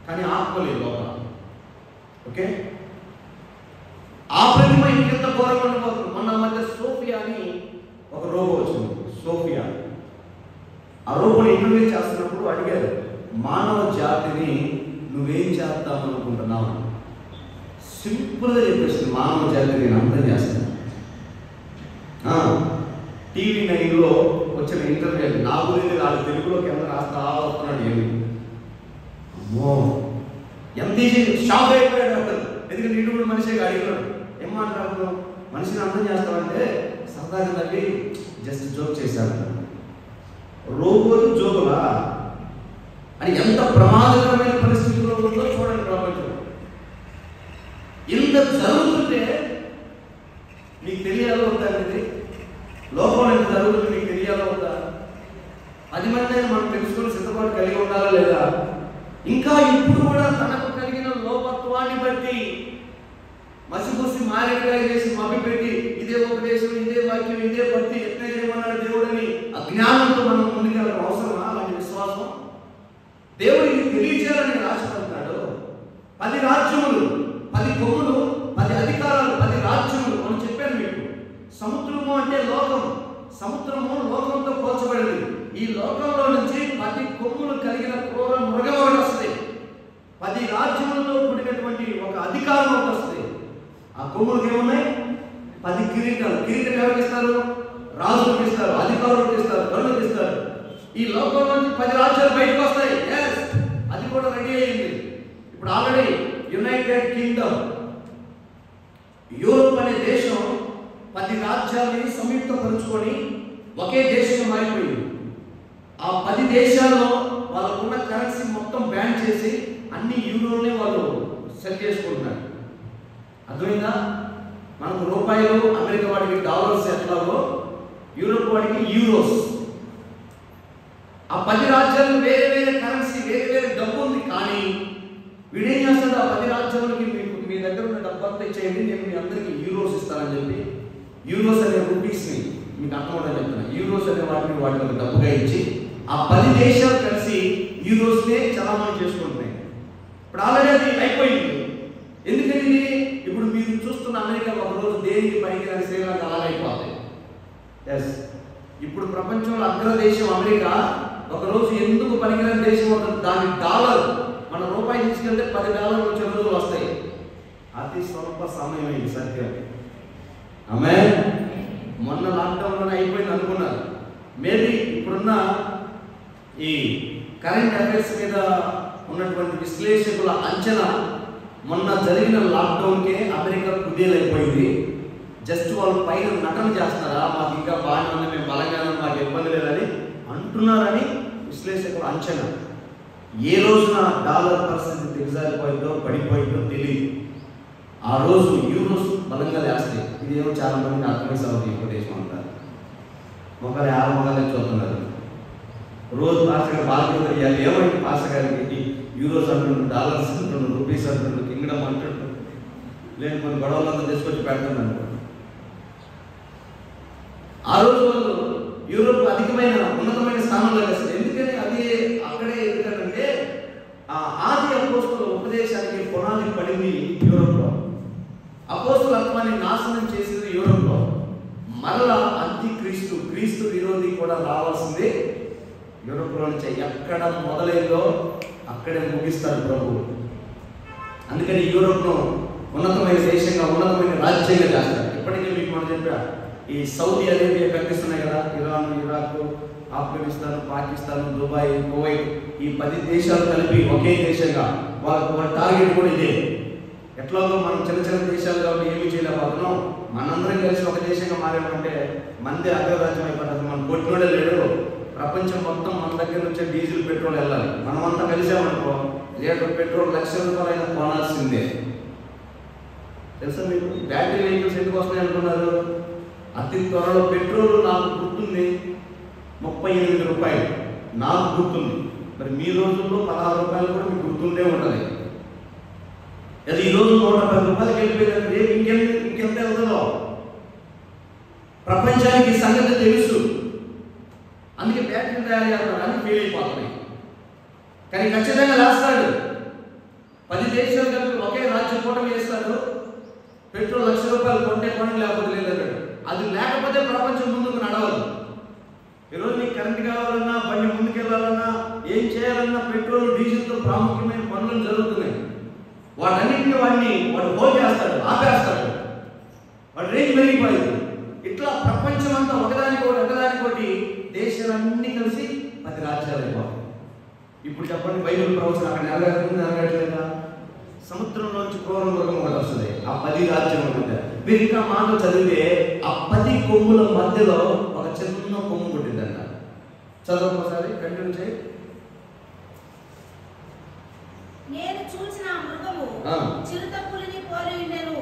కానీ ఆత్మలేదు లోపల. ఓకే, ఆ ప్రతిమ ఇంకెంత ఘోరంగా ఉండబోతుంది. మొన్న మధ్య సోఫియా అని ఒక రోబో వచ్చింది. సోఫియా ఆ రోబోని ఇంటర్వ్యూ చేస్తున్నప్పుడు అడిగారు, మానవ జాతిని నువ్వేం చేద్దాం అనుకుంటున్నావు? సింపుల్గా చెప్పేసింది, మానవ జాతిని నేను అంతం చేస్తాను. టీవీ 9లో వచ్చిన ఇంటర్వ్యూ నా గురించి వాళ్ళు తెలుగులో కింద రాస్తా వస్తున్నాడు. ఏమి అమ్మో, ఎంత ఈజీ! షాక్ అయిపోయాడు అసలు. ఎందుకంటే నీడు కూడా మనిషిగా అడిగాడు, ఏం మాట్లాడుతున్నావు, మనిషిని అర్థం చేస్తామంటే సరదాగా నవ్వి జస్ట్ జోక్ చేశాడు. రోబోలు జోకులా అని ఎంత ప్రమాదకరమైన పరిస్థితుల్లో ఉందో చూడండి ప్రపంచం. ఇంత జరుగుతుంటే మీకు తెలియాలో వద్దా? అనేది లోపల ఎంత జరుగుతుంది మీకు తెలియాలో వద్దా? 10 మంది అయినా మనం తెలుసుకుని సిద్ధపాటు కలిగి ఉండాలా లేదా? ఇంకా ఇప్పుడు కూడా తనకు కలిగిన లోపత్వాన్ని బట్టి మసిపూసి మారేడుగా చేసి మభ్యపెట్టి ఇదే ఉపదేశం, ఇదే వాక్యం, ఇదే భక్తి, ఎట్లా చేయమన్నాడు దేవుడని అజ్ఞానంతో మనం ముందుకెళ్ళడం అవసరమా? అలాంటి విశ్వాసం దేవుడికి తెలియజేయాలని ఆశపడతాడు. 10 రాజ్యములు, 10 కొమ్ములు, 10 అధికారాలు, 10 రాజ్యములు అని చెప్పాను మీకు. సముద్రము అంటే లోకం, సముద్రము లోకంతో పోల్చబడింది. ఈ లోకంలో నుంచి 10 కొమ్ములు కలిగిన క్రూర మృగం ఒకటి వస్తుంది. 10 రాజ్యములతో కూడినటువంటి ఒక అధికారం ఒకటి వస్తుంది. ఆ కొమ్ములకు ఏమున్నాయి? 10 కిరీటాలు. కిరీటం ఎవరికి ఇస్తారు? రాజులకు ఇస్తారు, అధికారులకు ఇస్తారు, గనులకు ఇస్తారు. ఈ లోకంలో నుంచి 10 రాజ్యాలు బయటకు వస్తాయి. అది కూడా రెడీ అయింది. ఇప్పుడు ఆల్రెడీ యునైటెడ్ కింగ్డమ్, యూరోప్ అనే దేశం 10 రాజ్యాలని సంయుక్తపరుచుకొని ఒకే దేశంగా మారిపోయింది. ఆ 10 దేశాల్లో వాళ్ళకున్న కరెన్సీ మొత్తం బ్యాన్ చేసి అన్ని యూరోనే వాళ్ళు సెల్ చేసుకుంటున్నారు. అర్థమైందా? మనకు రూపాయలు, అమెరికా వాడికి డాలర్స్ ఎట్లాగో యూరోప్ వాడికి యూరోస్. ఆ 10 రాజ్యాలు వేరే వేరే కరెన్సీ, వేరే వేరే డబ్బు ఉంది. కానీ వీడేం చేస్తాడు? ఆ 10 రాజ్యాలకి మీ దగ్గర ఉన్న డబ్బు అంతా ఇచ్చేయండి, నేను మీ అందరికీ యూరోస్ ఇస్తానని చెప్పి, యూరోస్ అనే రూపీస్ని మీకు అర్థమవుతా చెప్తున్నా, యూరోస్ అనే వాటిని వాటికి డబ్బుగా ఇచ్చి ఆ 10 దేశాలు కలిసి యూరోస్నే చలామణి చేసుకుంటున్నాయి. ఇప్పుడు ఆల్రెడీ అది అయిపోయింది. ఎందుకని? ఇప్పుడు మీరు చూస్తున్న అమెరికా ఒకరోజు దేనికి పనికిరాని శ్రీలంక అలాగైపోతాయి. ఎస్, ఇప్పుడు ప్రపంచంలో అగ్రదేశం అమెరికా ఒకరోజు ఎందుకు పనికిరాని దేశం అవుతుంది? దాని డాలర్ మన రూపాయి తీసుకెళ్తే $10 వచ్చే రోజులు వస్తాయి. అతి స్వల్ప సమయం ఇది సత్యం. ఆమె మొన్న లాక్డౌన్లోనే అయిపోయింది అనుకున్నారు. మేబీ ఇప్పుడున్న ఈ కరెంట్ అఫైర్స్ మీద ఉన్నటువంటి విశ్లేషకుల అంచనా మొన్న జరిగిన లాక్డౌన్కే అమెరికా కుదేలైపోయింది. జస్ట్ వాళ్ళు పైన నటన చేస్తున్నారా, మాకు ఇంకా బాగానే ఉంది, మేము బలంగానే మాకు ఇబ్బంది లేదని అంటున్నారని విశ్లేషకుల అంచనా. ఏ రోజున డాలర్ పర్సెంట్ దిగజారిపోయిందో పడిపోయిందో తెలియదు. ఆ రోజు యూరోస్ బలంగా లేస్తాయి. ఇదేమో చాలా మంది అర్థమై సాగుతుంది ఉపదేశం అంటారు. మొక్కలు 6 మొక్కలు చూస్తున్నారు. రోజు పాస్టర్ గారు బాగా ఏమైంది? పాస్టర్ గారికి యూరోస్ అంటుండ్రు, డాలర్స్ అంటుండ్రు, రూపీస్ అంటుండ్రు, కింగ్డమ్ అంటుండ్రు, లేదు కొన్ని గొడవలంతా తీసుకొచ్చి పెడుతున్నారు. ఆ రోజు వాళ్ళు యూరోప్ అధికమైన ఉన్నతమైన స్థానంలో వేస్తారు. ఎందుకని? అది అక్కడే ఎందుకంటే ఆది అపోస్తుల ఉపదేశానికి పునాది పడింది యూరోప్లో. అపోస్తులత్వాన్ని నాశనం చేసింది యూరోప్లో. మరలా అంతి క్రీస్తు విరోధి కూడా రావాల్సిందే యూరోప్లో నుంచి. ఎక్కడ మొదలైందో అక్కడే ముగిస్తారు ప్రభు. అందుకని యూరోప్ను ఉన్నతమైన దేశంగా, ఉన్నతమైన రాజ్యంగా చేస్తారు. ఇప్పటికే మీకు మనం చెప్పా, ఈ సౌదీ అరేబియా కనిపిస్తున్నాయి కదా, Iran, Iraq, Afghanistan, Pakistan, Dubai, Kuwait, ఈ 10 దేశాలు కలిపి ఒకే దేశంగా వాళ్ళ టార్గెట్ కూడా ఇదే. ఎట్లాగో మనం చిన్న చిన్న దేశాలు కాబట్టి ఏమీ చేయలేకపోతున్నాం, మనందరం కలిసి ఒక దేశంగా మారామంటే మనదే అగ్రరాజ్యం అయిపోతుంది. మనం కొట్టినోడే లేడు. ప్రపంచం మొత్తం మన దగ్గర నుంచే డీజిల్, పెట్రోల్ వెళ్ళాలి. మనమంతా కలిసామనుకో లీటర్ పెట్రోల్ ₹1,00,000 కొనాల్సిందే. తెలుసా మీకు? బ్యాటరీ వెహికల్స్ ఎందుకు వస్తాయి అనుకున్నారు? అతి త్వరలో పెట్రోల్ నాకు గుర్తుంది ₹38 నాకు గుర్తుంది. మరి మీ రోజుల్లో ₹16 కూడా మీకు గుర్తుండే ఉంటుంది. అది ఈరోజు ₹110 వెళ్ళిపోయిందంటే రేపు ఇంకెంత వెళ్తుందో ప్రపంచానికి సంగతి తెలుసు. అందుకే బ్యాటరీ తయారు చేస్తున్నారు, అని ఫెయిల్ అయిపోతున్నాయి. కానీ ఖచ్చితంగా లేస్తాడు. 10 దేశాలు కలిపి ఒకే రాజ్యం కూటమి చేస్తాడు. పెట్రోల్ ₹1,00,000 కొంటే కొని, లేకపోతే లేదన్నాడు. అది లేకపోతే ప్రపంచం ముందుకు నడవదు. ఈరోజు నీకు కరెంట్ కావాలన్నా, బండి ముందుకెళ్ళాలన్నా, ఏం చేయాలన్నా పెట్రోల్, డీజిల్తో ప్రాముఖ్యమైన పనులు జరుగుతున్నాయి. వాటన్నింటినీ వాడు హోల్డ్ చేస్తాడు, ఆపేస్తాడు. వాడు రేంజ్ పెరిగిపోయింది. ఇట్లా ప్రపంచం అంతా ఒకదానికోటి దేశాలన్నీ కలిసి 10 రాజ్యాలు అయిపోతాయి. ఇప్పుడు చెప్పండి, బైబిల్ ప్రవచనం అక్కడ నెరవేరుతుందా? సముద్రంలోంచి క్రూర మృగం ఒకటి వస్తుంది. ఆ 10 రాజ్యం ఉంటుంది. మీరు ఇంకా మాటలు చదివితే ఆ 10 కొమ్ముల మధ్యలో ఒక చిన్న కొమ్ము పుట్టిందంట. చదువు ఒకసారి, కంటిన్యూ చేయి. నేను చూసిన మృగము చిరుత పులిని పోలి ఉండెను.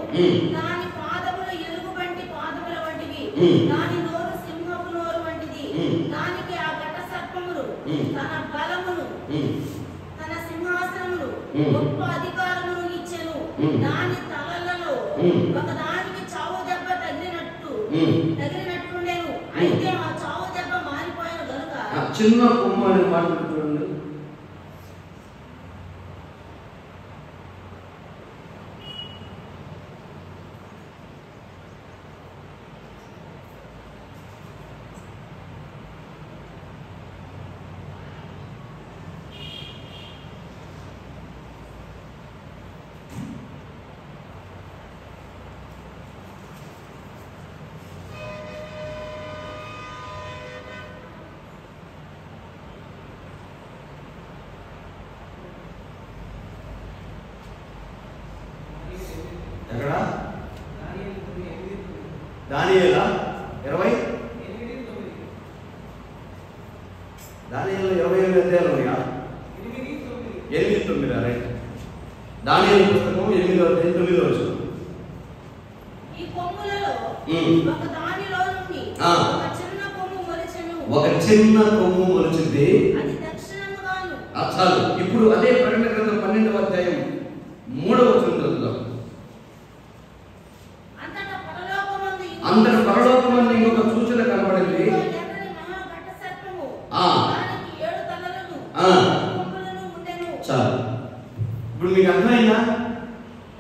దాని పాదములు ఎలుగుబంటి పాదముల వంటివి, దాని నోరు సింహపు నోరు వంటిది. దానికి ఆ ఘట సర్పములు తన బలమును, తన సింహాసనమును, గొప్ప అధికారమును ఇచ్చెను. దాని తలలలో తగిలినట్లుండెను. అయితే ఆ చావు దెబ్బ మారిపోయిన గనుక చిన్న కొమ్మ అనే మాట చూడండి. ఎక్కడ? దానియేలు 20 దానియేలు 27 అధ్యాయాలు ఉన్నాయా? 8-9 రైట్. దానియేలు పుస్తకం 8-9 వచ్చి ఈ కొమ్ములలో ఒక దానిలో నుండి ఒక చిన్న కొమ్ము మొలిచెను. ఒక చిన్న కొమ్ము మొలిచింది. అది దక్షిణముగాను. చాలు. ఇప్పుడు అదే ప్రకటన గ్రంథం 12వ అధ్యాయం 3వ వచనం చదువుదాం. అందరి పరలోకమందు ఇంకొక సూచన కనబడింది. చాలు. ఇప్పుడు మీకు అర్థమైందా?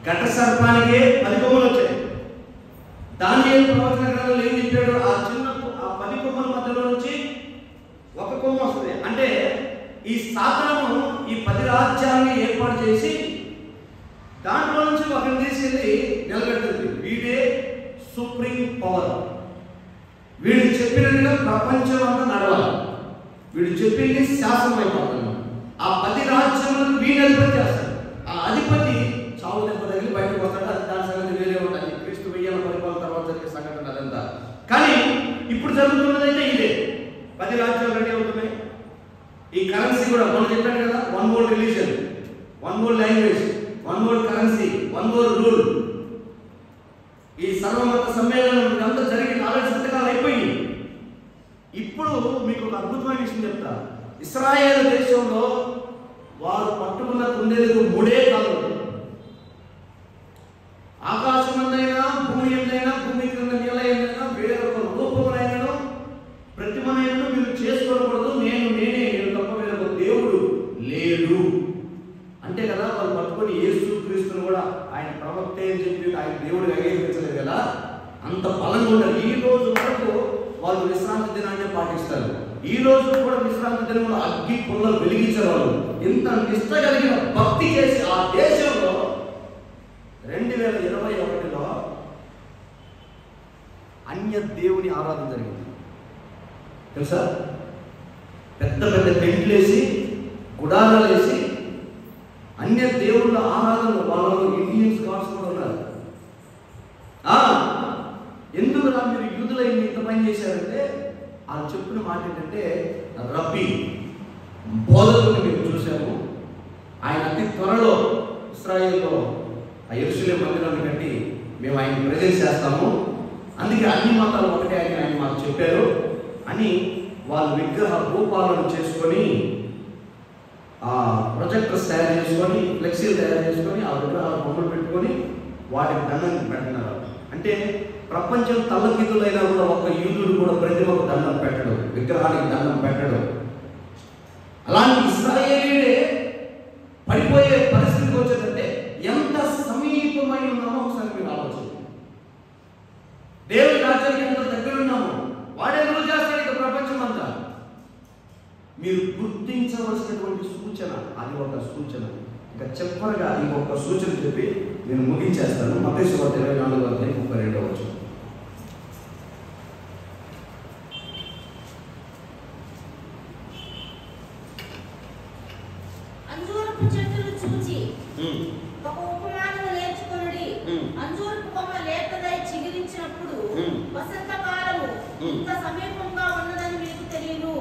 ఘట సర్పానికే 10 కొమ్మలు వచ్చాయి. దానియేలు ప్రవచన గ్రంథంలో ఏం చెప్పాడు? ఆ 10 కొమ్మల మధ్యలో నుంచి ఒక కొమ్మ వస్తుంది. అంటే ఈ సాతాను ఈ 10 రాజ్యాన్ని ఏర్పాటు చేసి దాంట్లో నుంచి ఒకరిని తీసుకెళ్ళి నిలబెడుతుంది. వీడే సుప్రీం పవర్. వీడు చెప్పినట్టుగా ప్రపంచం అంతా నడవాలి. వీడు చెప్పింది శాసనం అయిపోతుంది. ఆ 10 రాజ్యములను వీడు అధిపతి చేస్తాడు. ఆ అధిపతి చావు దెబ్బ తగిలి బయటకు వస్తాడు. అది దాని సంగతి వేరే ఉంటుంది. క్రీస్తు 1000 పరిపాలన తర్వాత జరిగే సంఘటన అదంతా. కానీ ఇప్పుడు జరుగుతున్నదైతే ఇదే. 10 రాజ్యాలు రెడీ అవుతున్నాయి. ఈ కరెన్సీ కూడా మనం చెప్పాను కదా, 1 world religion, 1 world language, 1 world currency, 1 world rule. ఈ సర్వమత సమ్మేళనం ఇదంతా జరిగి 4 సంతకాలు అయిపోయింది. ఇప్పుడు మీకు ఒక అద్భుతమైన విషయం చెప్తా. ఇశ్రాయేలు దేశంలో వారు పట్టుకున్న కుందేలకు 3 కాళ్ళు. ఆకాశమందైనా భూమి ఎందైనా భూమి క్రింద నేల ఎందైనా వేరొక రూపమునైనను ప్రతిమనైనను మీరు చేసుకోకూడదు. నేనే తప్ప వేరొక దేవుడు లేడు అంటే కదా. వాళ్ళు పట్టుకొని యేసు క్రీస్తును కూడా ఆయన ప్రవక్త అని చెప్పి ఆయన దేవుడిని అంగీకరించలేదు కదా. అంత బలంగా ఉంటారు. ఈ రోజు వరకు వాళ్ళు విశ్రాంతి దినాన్ని పాటిస్తారు. ఈ రోజు కూడా విశ్రాంతి దినంలో అగ్గి పుల్లలు వెలిగించేవాళ్ళు. ఇంత నిష్ట కలిగిన భక్తి చేసి ఆ దేశంలో 2021లో అన్య దేవుని ఆరాధన జరిగింది తెలుసా. పెద్ద పెద్ద టెంట్లు వేసి గుడారాలు వేసి అన్య దేవుళ్ళ ఆరాధనలు. వాళ్ళలో ఇండియన్స్ గాడ్స్ కూడా ఉన్నారు. ఎందుకు మీరు యూదులై ఇంత పని చేశారంటే వాళ్ళు చెప్పిన మాట ఏంటంటే, రబ్బీ బోధకుని మేము చూసాము. ఆయన అతి త్వరలో ఇశ్రాయేల్లో ఆ యెరూషలేము మందిరాన్ని కట్టి మేము ఆయన ప్రెజెంట్ చేస్తాము. అందుకే అన్ని మతాలు ఒకటే అని ఆయన మాకు చెప్పారు అని వాళ్ళు విగ్రహ రూపాలను చేసుకొని ఆ ప్రొజెక్టర్స్ తయారు చేసుకొని ఫ్లెక్సీలు తయారు చేసుకొని ఆ విగ్రహాల బొమ్మలు పెట్టుకొని వాటికి దండం పెట్టినారు. అంటే ప్రపంచం తల్లకిందులైనా కూడా ఒక యూదుడు కూడా ప్రతిమకు దండం పెట్టడు, విగ్రహానికి దండం పెట్టడు. అలాంటి ఇశ్రాయేలీయుడే పడిపోయే పరిస్థితికి వచ్చేదంటే ఎంత సమీపమై ఉన్నామో ఒకసారి మీరు ఆలోచన. దేవుడి రాజ్యానికి ఎంత దగ్గర ఉన్నామో వాడే రూల్ చేస్తాడు ఇక ప్రపంచం అంతా. మీరు గుర్తించవలసినటువంటి సూచన, అది ఒక సూచన. ఇంకా చెప్పగా ఇంకొక సూచన చెప్పి నేను ముగించేస్తాను. మత్తయి సువార్త 24:32. అంజూరపు చెట్టును చూచి ఒక ఉపమానము నేర్చుకొనుడి. అంజూరపు కొమ్మ లేతదై చిగురించినప్పుడు వసంతకాలము ఇంత సమీపంగా ఉన్నదని మీకు తెలియను.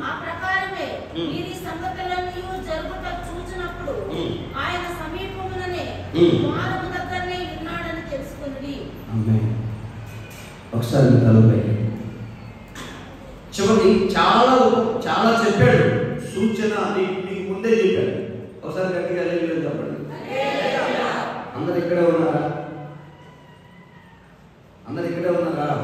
ఆ ప్రకారమే వీరి సంగతులన్నీ జరుగుట చూచినప్పుడు ఆయన సమీపముననే ద్వారము దగ్గరనే ఉన్నాడని తెలుసుకొనుడి. ఒకసారి తలపై చివరి చాలా చెప్పాడు. సూచన నీకు ముందే చెప్పాడు. ఒకసారి గట్టిగా లేదు చెప్పండి. అందరు ఇక్కడే ఉన్నారా? అందరు ఇక్కడే ఉన్నారా?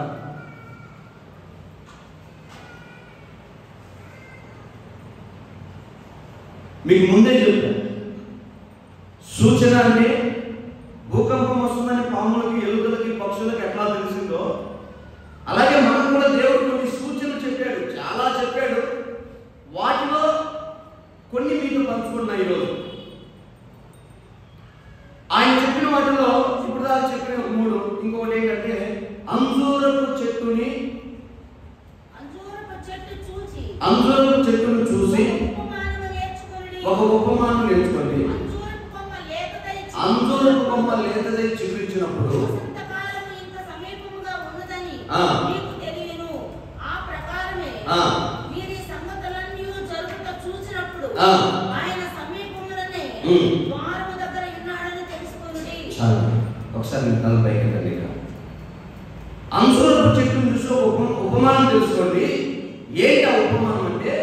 మీకు ముందే చెప్పాను. సూచన అంటే భూకంపం వస్తుందని పాములకి, ఎలుకలకి, పక్షులకి ఎట్లా తెలిసిందో అలాగే మనకు కూడా దేవుడు కొన్ని సూచనలు చెప్పాడు, చాలా చెప్పాడు. వాటిలో కొన్ని మీతో పంచుకున్నాయి ఈరోజు. ఆయన చెప్పిన వాటిలో ఇప్పుడు దాకా చెప్పిన 3. ఇంకొకటి ఏంటంటే అంజూరపు చెట్టును చూసి ఒక ఉపమానం నేర్చుకోండి. అంజూరపు కొమ్మ లేతదై చిగురించినప్పుడు ఒకసారి తలపైకి అంజూరపు చెట్టును చూసి ఉపమానం తెలుసుకోండి. ఏంటి ఆ ఉపమానం అంటే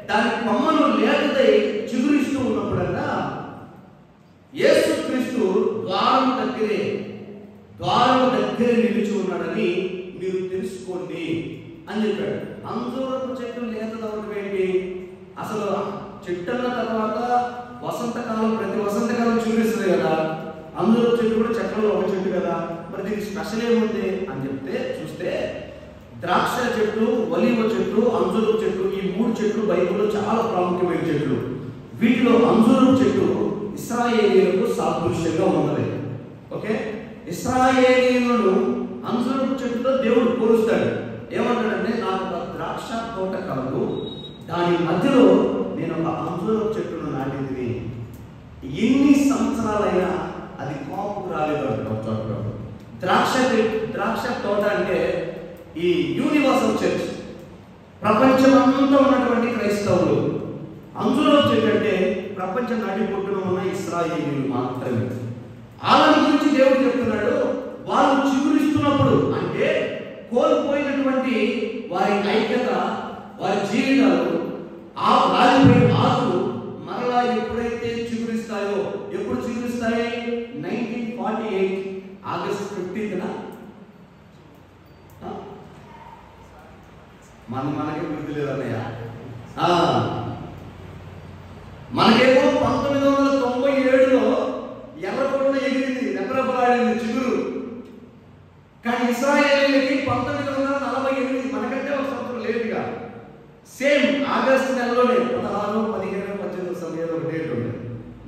దాని కొమ్మను లేతదై చిగురిస్తూ ఉన్నప్పుడన్నా యేసుక్రీస్తు ద్వారం దగ్గరే నిలిచి ఉన్నాడని మీరు తెలుసుకోండి అని చెప్పాడు. అంజూరపు చెట్టు లేతదవడం ఏంటి? అసలు చెట్టు అన్న తర్వాత వసంతకాలం, ప్రతి వసంతకాలం చిగురిస్తుంది కదా. అంజూరపు చెట్టు కూడా చెట్లలో ఒక చెట్టు కదా, మరి దీనికి స్పెషల్ ఏముంది అని చెప్తే చూస్తే ద్రాక్ష చెట్టు, ఒలీవ చెట్టు, అంజూరపు చెట్టు, ఈ 3 చెట్లు బైబిల్లో చాలా ప్రాముఖ్యమైన చెట్లు. వీటిలో అంజూరపు చెట్టు ఇశ్రాయేలీయులకు సాదృశ్యంగా ఉన్నది. ఓకే, ఇశ్రాయేలీయులను అంజూరపు చెట్టుతో దేవుడు పోలుస్తాడు. ఏమంటాడంటే నాకు ఒక ద్రాక్ష తోట కలదు, దాని మధ్యలో నేను ఒక అంజూరపు చెట్టును నాటింది, ఎన్ని సంవత్సరాలైనా అది కాపుకు రాలేదు అంటాడు. ద్రాక్ష తోట అంటే ఈ యూనివర్సల్ చర్చ్, ప్రపంచమంతా ఉన్నటువంటి క్రైస్తవులు. అంజూరపు చెట్టు అంటే ప్రపంచం నడిపొట్టున ఉన్న ఇశ్రాయేలీయులు మాత్రమే. వాళ్ళని గురించి దేవుడు చెప్తున్నాడు. వాళ్ళు చిగురిస్తున్నప్పుడు అంటే కోల్పోయినటువంటి వారి ఐక్యత, వారి జీవితాలు, ఆ రాలిపోయిన ఆకులు మరలా ఎప్పుడైతే చిగురిస్తాయో, ఎప్పుడు చిగురిస్తాయి? 1948 ఆగస్ట్ 15న మనకే గుర్తు లేదన్నయ్య. మనకేమో 1997లో ఎర్రకొండ ఎగిరింది, రెపరెపలాడింది చిగురు. కానీ ఇశ్రాయేలీయులకి 1948, మనకంటే ఒక సంవత్సరం లేటుగా, సేమ్ ఆగస్టు నెలలోనే 16, 15, 18 సమయంలో ఒక డేట్ ఉండేది.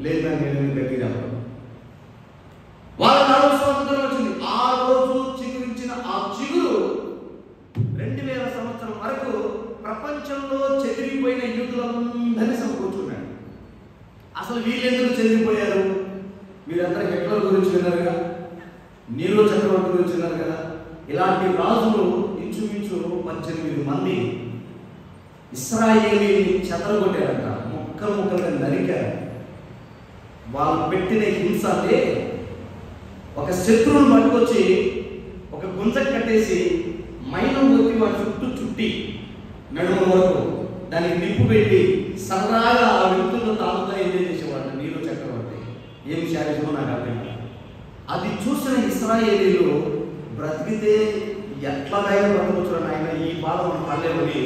లేదా నేను గట్టిగా వాళ్ళ 4 సంవత్సరం వచ్చింది. ఆ రోజు చిగురించిన ఆ చిగురు 2000 సంవత్సరం వరకు ప్రపంచంలో చెదిరిపోయిన యూదులందరినీ సమకూర్చున్నాడు. అసలు వీళ్ళెందుకు చెదిరిపోయారు? వీరందరూ హిట్లర్ గురించి విన్నారు, నీరో చక్రవర్తి గురించి విన్నారు కదా. ఇలాంటి రాజులు ఇంచుమించు 18 మంది ఇశ్రాయేలీని చెదరగొట్టారంట, ముక్కలుగా నరికారు. వాళ్ళు పెట్టిన హింస అంటే ఒక శత్రువును పట్టుకొచ్చి ఒక గుంజ కట్టేసి మైనం కొట్టి వాడి చుట్టూ చుట్టి నడుము వరకు దానికి నిప్పు పెట్టి సరదాగా ఆ వ్యక్తులను తాగుతా ఎంజాయ్ చేసేవాడు నీరో చక్రవర్తి. ఏమి శారీరమో నాకు అర్థం. అది చూసిన ఇశ్రాయేలీలు బ్రతికితే ఎట్లాగైనా బ్రతకొచ్చురా నాయన, ఈ బాధ మనం పడలేమని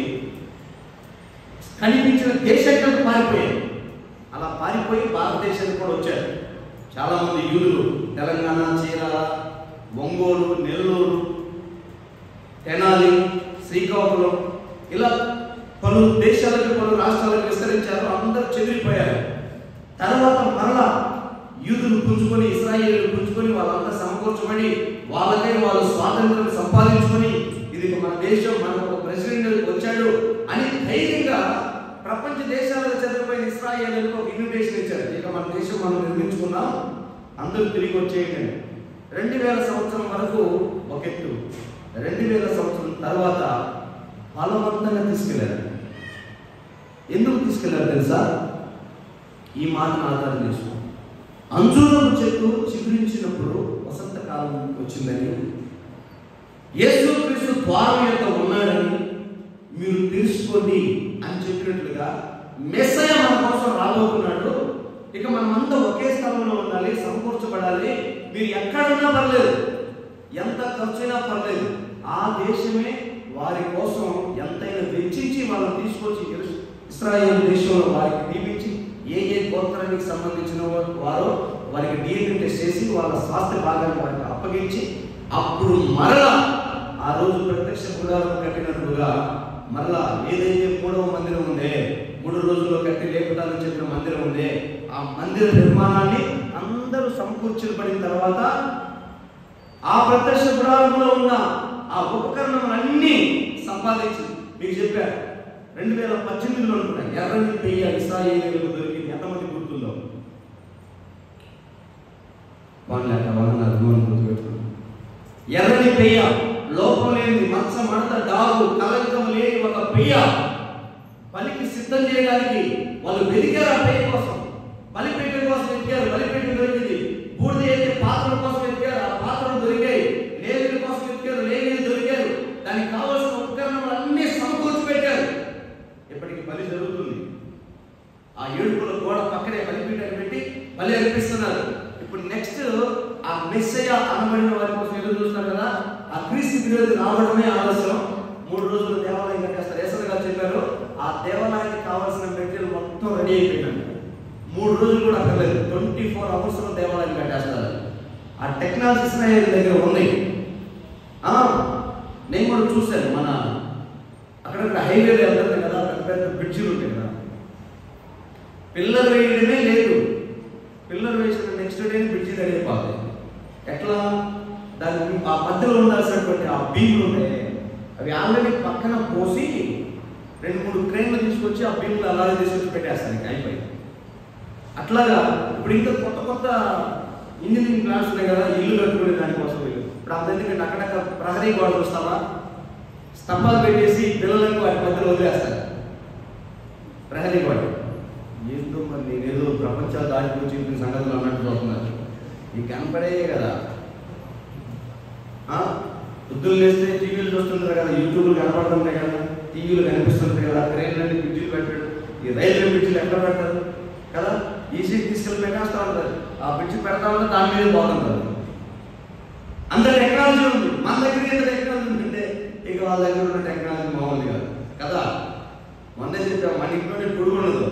కనిపించిన దేశానికి పారిపోయారు. అలా పారిపోయి భారతదేశానికి కూడా వచ్చారు చాలామంది యూదులు. తెలంగాణ, చీరాల, ఒంగోలు, నెల్లూరు, తెనాలి, శ్రీకాకుళం, ఇలా పలు దేశాలకు, పలు రాష్ట్రాలకు విస్తరించారు. అందరూ చెదిరిపోయారు. తర్వాత మరలా యూదులు పుంజుకొని, ఇశ్రాయేలీలు పుంజుకొని, వాళ్ళంతా సమకూర్చబడి వాళ్ళకై వాళ్ళు స్వాతంత్రం సంపాదించుకొని, ఇది మన దేశం, మనకు ఒక ప్రెసిడెంట్ వచ్చాడు అని ధైర్యంగా ప్రపంచ దేశాలకు చెదిరిపోయిన ఇశ్రాయేలీలకు ఒక ఇన్విటేషన్ ఇచ్చారు. ఇక మన దేశం మనం నిర్మించుకున్నాం, అందరూ తిరిగి వచ్చేయండి. 2000 సంవత్సరం వరకు ఒక ఎత్తు, 2000 సంవత్సరం తర్వాత బలవంతంగా తీసుకెళ్లారు. ఎందుకు తీసుకెళ్లారు తెలుసా? ఈ మాటను ఆధారం చేసుకో. అంజూరపు చెట్టు చిగురించినప్పుడు వసంతకాలం వచ్చిందని, యేసుక్రీస్తు ద్వారం యొక్క ఉన్నాడని మీరు తెలుసుకోండి అని చెప్పినట్లుగా మెస్సయ మన కోసం రాబోతున్నాడు. ఇక మనమంతా ఒకే స్థలంలో ఉండాలి, సమకూర్చబడాలి. మీరు ఎక్కడున్నా పర్లేదు, ఎంత ఖర్చైనా పర్లేదు, ఆ దేశమే వారి కోసం ఎంతైనా వెచ్చించి వాళ్ళని తీసుకొచ్చి ఇశ్రాయేలు దేశంలో వారికి దీవించి ఏ గోత్రానికి సంబంధించిన వారో వారికి DNA టెస్ట్ చేసి వాళ్ళ స్వాస్థ్య భాగాన్ని వారికి అప్పగించి అప్పుడు మరలా ఆ రోజు ప్రత్యక్ష గుడారం కట్టినట్లుగా మరలా ఏదైతే 3వ మందిరం ఉందే 3 రోజుల్లో కట్టి లేపుతానని చెప్పిన మందిరం ఉందే ఆ మందిర నిర్మాణాన్ని అందరూ సమకూర్చబడిన తర్వాత ఆ ప్రత్యక్ష గుడారంలో ఉన్న ఆ ఉపకరణములన్నీ సంపాదించి మీకు చెప్పారు 2018లో అనుకున్నాను ఎర్రని పెయ్య ఇశ్రాయేలీయులకు దొరికింది. ఎంతమంది గుర్తుందో ఎర్రని పెయ్య లోపం లేని మత్స మడత డాగు కలంకం లేని ఒక పెయ్య బలికి సిద్ధం చేయడానికి వాళ్ళు వెతికారు. ఆ పెయ్య కోసం బలిపీఠం కోసం వెతికారు. బలిపీఠం దొరికింది. బూడిద అయితే పాత్రల కోసం వెతికారు. ఆ పాత్రలు దొరికాయి. లేవీల కోసం వెతికారు. లేవీలు దొరికారు. దానికి కావాల్సిన ఉపకరణాలన్నీ సమకూర్చి పెట్టారు. ఇప్పటికి బలి జరుగుతుంది. ఆ ఏడుపుల గోడ పక్కనే బలిపీఠాన్ని పెట్టి బలి అర్పిస్తున్నారు. ఇప్పుడు నెక్స్ట్ ఆ మెస్సయ్య అనబడిన వారి కోసం ఎదురు చూస్తున్నారు కదా. ఆ క్రీస్తు విరోధి రావడమే ఆలస్యం. 3 రోజులు దేవాలయం కట్టేస్తారు. యేసయ్య గారు చెప్పారు ఆ దేవాలయానికి కావాల్సిన మెటీరియల్ మొత్తం రెడీ అయిపోయిందండి. 3 రోజులు కూడా అక్కర్లేదు. 24 hours దేవాలయం కట్టేస్తారు. ఆ టెక్నాలజీ ఇస్రాయేల్ దగ్గర ఉంది. నేను కూడా చూశాను. మన అక్కడక్కడ హైవేలో వెళ్తారు కదా, పెద్ద బ్రిడ్జిలు ఉంటాయి కదా. పిల్లర్ వేయడమే లేదు. పిల్లర్ వేసిన నెక్స్ట్ డే బ్రిడ్జి రెడీ అయిపోతుంది. ఎట్లా దాని ఆ మధ్యలో ఉండాల్సినటువంటి ఆ బీములు ఉంటాయి. అవి ఆల్రెడీ పక్కన పోసి 2-3 క్రేన్లు తీసుకొచ్చి ఆ బీములు అలాగే తీసుకొచ్చి పెట్టేస్తారు. ఇంకా అయిపోయి అట్లాగా ఇప్పుడు ఇంకా కొత్త ఇంజనీరింగ్ ప్లాన్స్ ఉన్నాయి కదా ఇల్లు కట్టుకునే దానికోసం. ఇప్పుడు అందరికీ అక్కడక్కడ ప్రహరీ గోడ చూస్తావా, స్తంభాలు పెట్టేసి పిల్లలకు వాటి మధ్యలో వదిలేస్తారు. ప్రహరీ గోడ ఏందో మరి నేనేదో ప్రపంచాలు దాటిపోయి చెప్పిన సంగతులు అన్నట్టు చూస్తున్నారు. మీకు కనపడే కదా. పొద్దులు లేస్తే టీవీలు చూస్తుంటారు కదా, యూట్యూబ్లు కనపడుతుంటాయి కదా, టీవీలు కనిపిస్తుంటాయి కదా. ట్రైన్లన్నీ బ్రిడ్జిలు పెట్టాడు. ఈ రైల్వే బ్రిడ్జిలు ఎక్కడ పెడతారు కదా, ఈజీ తీసుకెళ్ళి పెట్టేస్తూ ఉంటారు. ఆ బ్రిడ్జి పెడతా ఉంటే దాని మీద బాగుంటారు. అంత టెక్నాలజీ ఉంది. మన దగ్గర ఎంత టెక్నాలజీ ఉంటుంటే ఇక వాళ్ళ దగ్గర ఉన్న టెక్నాలజీ మామూలు కాదు కదా. మొన్నే చెప్పాము మన ఇంట్లోనే గొడుగు ఉండదు,